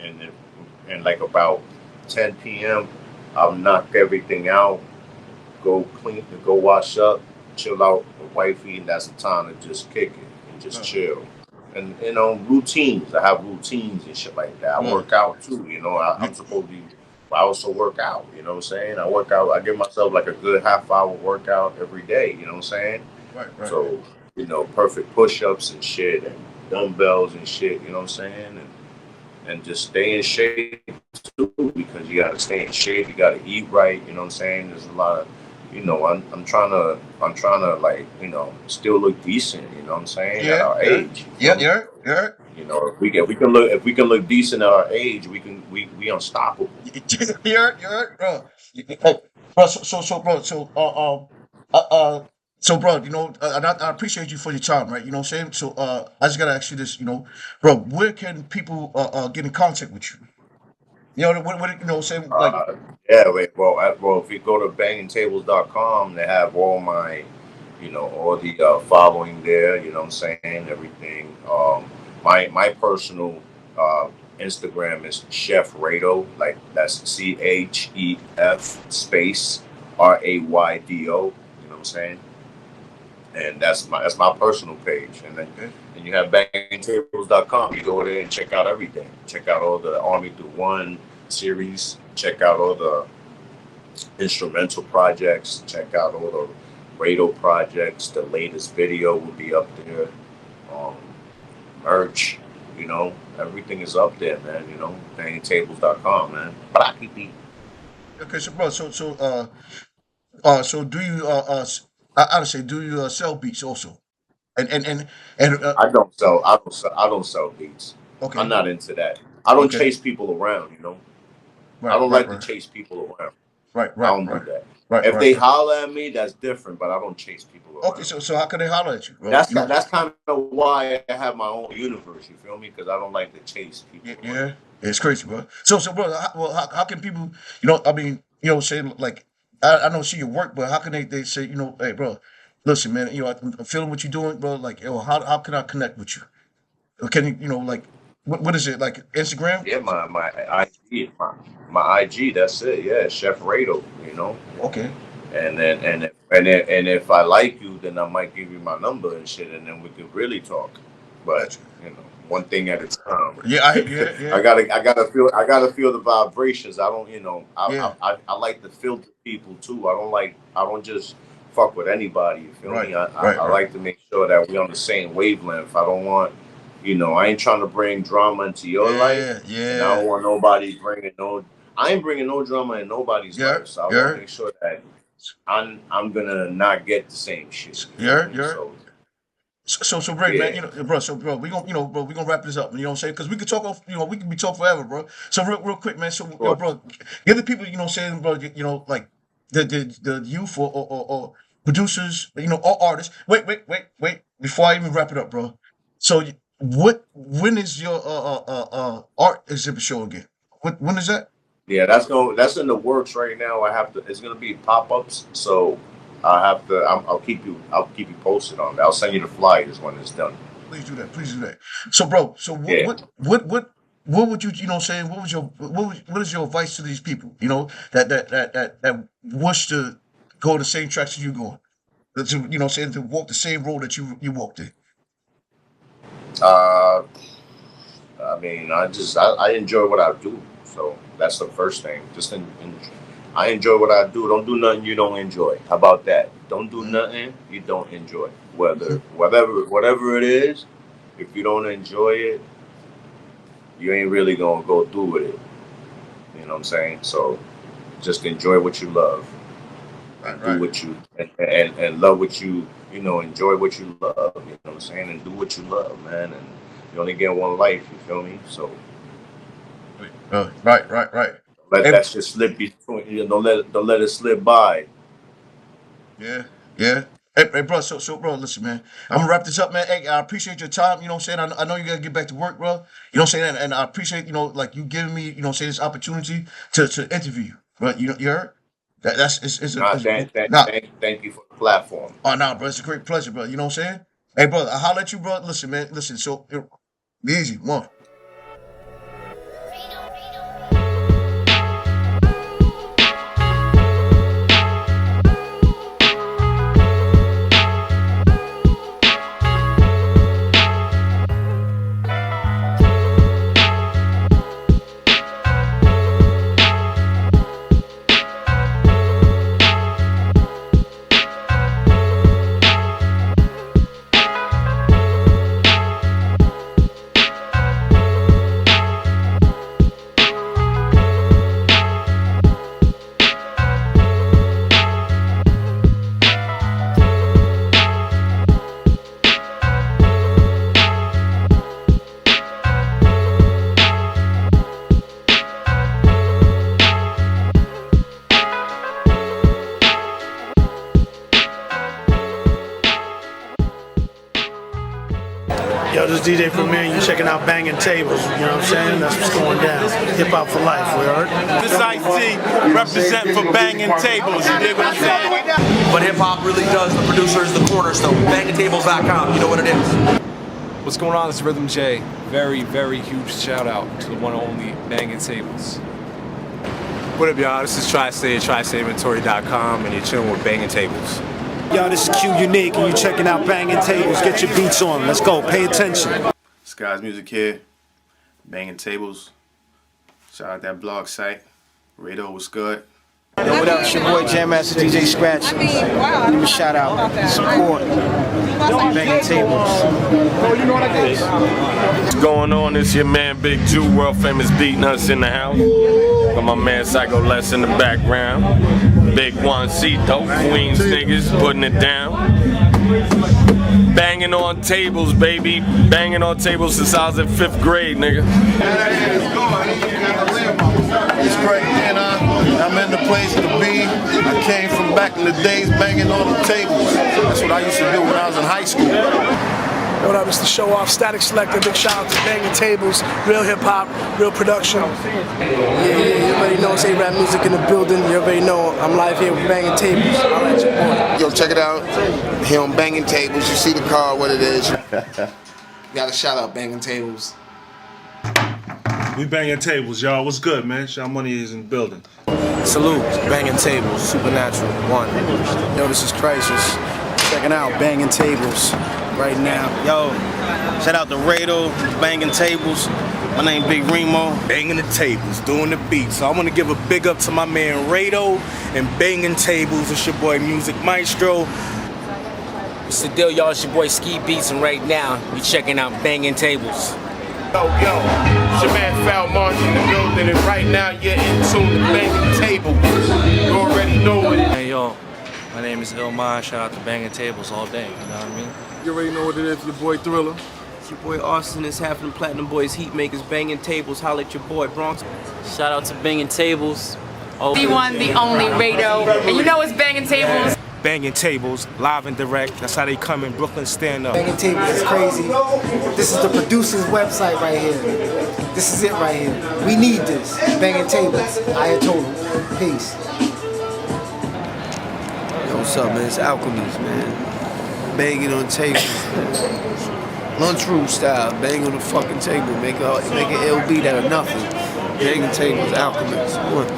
and like about 10 p.m. I'll knock everything out, go clean, go wash up, chill out with wifey, and that's the time to just kick it and just uh, chill. And routines. I have routines and shit like that. I right. work out too. Yeah, I'm supposed to be. I also work out. You know what I'm saying? I work out. I give myself like a good half-hour workout every day. You know what I'm saying? right, right. So perfect push-ups and shit, and dumbbells and shit. You know what I'm saying? And just stay in shape too, because you got to stay in shape. You got to eat right. You know what I'm saying? There's a lot of, I'm trying to like, still look decent. You know what I'm saying? At Yeah, our yeah, age, you yeah, feel me? yeah, yeah. If we can look decent at our age, we unstoppable. Yeah, bro. Hey, bro, bro, uh, uh, bro, and I appreciate you for your time, right? You know what I'm saying? So, I just gotta ask you this, bro, where can people get in contact with you? What what saying, like, Uh, yeah, wait, if you go to bangingtables.com, they have all the following there. You know what I'm saying? Everything. My personal Instagram is Chef Rado, like that's CHEF space RAYDO. You know what I'm saying? and that's my personal page. And then Okay. and you have bangtables.com. You go there and check out everything. Check out all the Army Through One series. Check out all the instrumental projects. Check out all the RayDo projects. The latest video will be up there. Um, Merch, everything is up there, man. Bangtables.com, man. But I keep eating. Okay, so bro, so do you I would say do you sell beats also? And I don't sell beats. I'm okay, not into that. I don't okay, chase people around. I right, don't right, like to right, chase people around. right, I right, don't do right, that. right, If right, they right. holler at me, that's different, but I don't chase people Okay, around. so how can they holler at you, bro? That's that's kind of why I have my own universe. You feel me? Because I don't like to chase Yeah, people around. yeah, it's crazy, bro. So, bro, how can people, I mean, say like, I don't see your work, but how can they say, hey, bro, listen, man, I'm feeling what you're doing, bro. Like, how can I connect with you? Or can you, like, what is it like Instagram? Yeah, my IG, my IG. That's it. Yeah, Chef RayDo. Okay, And if I like you, then I might give you my number and shit, and then we could really talk. But gotcha. one thing at a time. Yeah, yeah, yeah, I gotta feel the vibrations. I don't, yeah. I like to filter people too. I don't just fuck with anybody. You feel Right, me? I, I, right, I right. like to make sure that we on the same wavelength. I don't want, I ain't trying to bring drama into your life, Yeah, and I don't yeah, want nobody bringing no. I ain't bringing no drama in nobody's yeah, life. So I want yeah, to make sure that I'm gonna not get the same shit. You feel yeah, me? yeah. So So Ray, man, yeah. bro, we gonna, bro, we gonna wrap this up. You know what I'm saying? Because we could talk, we can be talk forever, bro. So real quick, man. So, Sure. bro, give the people, saying, bro, like the youth or producers, or artists. Wait. Before I even wrap it up, bro. So, when is your art exhibit show again? When is that? Yeah, that's in the works right now. It's gonna be pop-ups, so I'll keep you posted on that. I'll send you the flyers when it's done. Please do that. Please do that. So, bro, so Yeah. what would you, saying, what is your advice to these people, that wish to go the same tracks that you going, to, saying to walk the same road that you walked in? Uh, I mean, I enjoy what I do, so that's the first thing. I enjoy what I do. Don't do nothing you don't enjoy. How about that? Don't do Mhm. nothing you don't enjoy. Whatever it is, if you don't enjoy it, you ain't really gonna go through with it. You know what I'm saying? So just enjoy what you love Right, and do right. what you and love what enjoy what you love. You know what I'm saying? And do what you love, man. And you only get one life. You feel me? So Right. let Hey, that shit slip between. Don't let it slip by. yeah, yeah. Hey, bro. So, bro, listen, man. I'm gonna wrap this up, man. Hey, I appreciate your time. You know what I'm saying? I know you gotta get back to work, bro. You know what I'm saying? And I appreciate, like you giving me, say this opportunity to interview you. But you heard that's Nah, it's nah. thank you for the platform. Oh, nah, bro. It's a great pleasure, bro. You know what I'm saying? Hey, brother. I holler at you, bro. Listen, man. Listen. So, be easy. One. Yo, this is DJ Premier, and you checking out Banging Tables. You know what I'm saying? That's what's going down. Hip hop for life, we heard? This Ice-T represent for Banging Tables, you dig what I'm saying? But hip hop really does. The producer is the cornerstone. Bangingtables.com. You know what it is. What's going on? It's Rhythm J. Very, very huge shout out to the one and only Banging Tables. What up, y'all? This is TriState at TriStateInventory.com, and you're chilling with Banging Tables. Yo, this is Q Unique, and you checking out Bangin' Tables. Get your beats on. Let's go. Pay attention. Sky's Music here, Bangin' Tables. Shout out that blog site. RayDo was good. Yo, what up? It's your boy Jam Master DJ Scratch. Give him a shout out, support, Bangin' Tables. Oh, you know what I did? What's going on? It's your man Big Jew, world famous beat nuts in the house. Got my man Psycho Les in the background. Big Juancito, Queens niggas putting it down. Banging on tables, baby. Banging on tables since I was in 5th grade, nigga. It's great, and I'm in the place to be. I came from back in the days banging on the tables. That's what I used to do when I was in high school. What up? It's the show off Static Selector. Big shout out to Bangin' Tables. Real hip hop, real production. Yeah, you already know it's A-Rap music in the building. You already know I'm live here with Bangin' Tables. I'll let your boy. Yo, check it out. Here on Bangin' Tables, you see the car, what it is. Gotta shout out Bangin' Tables. We banging tables, y'all. What's good, man? Sean Money is in the building. Salute, Bangin' Tables, Supernatural, 1. Yo, this is Crisis. Checking out Bangin' Tables right now. Yo, shout out to RayDo, Bangin' Tables. My name Big Remo. Banging the tables, doing the beats. So I want to give a big up to my man RayDo and Bangin' Tables. It's your boy Music Maestro. What's the deal, y'all? It's your boy Ski Beats, and right now, you checking out Bangin' Tables. Yo, it's your man Foul March in the building, and right now you're in tune to Bangin' Tables. You already know what it is. Hey, yo, my name is Ilman. Shout out to Bangin' Tables all day, you know what I mean? You already know what it is, your boy Thriller. It's your boy Austin, it's half of the Platinum Boys, Heat Makers, Bangin' Tables. Holla at your boy Bronx. Shout out to Bangin' Tables. Oh. The one, the only RayDo, and you know it's Bangin' Tables. Bangin' Tables, live and direct. That's how they come in Brooklyn, stand up. Bangin' Tables is crazy. This is the producer's website right here. This is it right here. We need this. Bangin' Tables. Ayatollah. Peace. Yo, what's up, man? It's Alchemist, man. Banging on tables. Lunchroom style. Bang on the fucking table. Make an LB that or nothing. Banging Tables, Alchemist. What?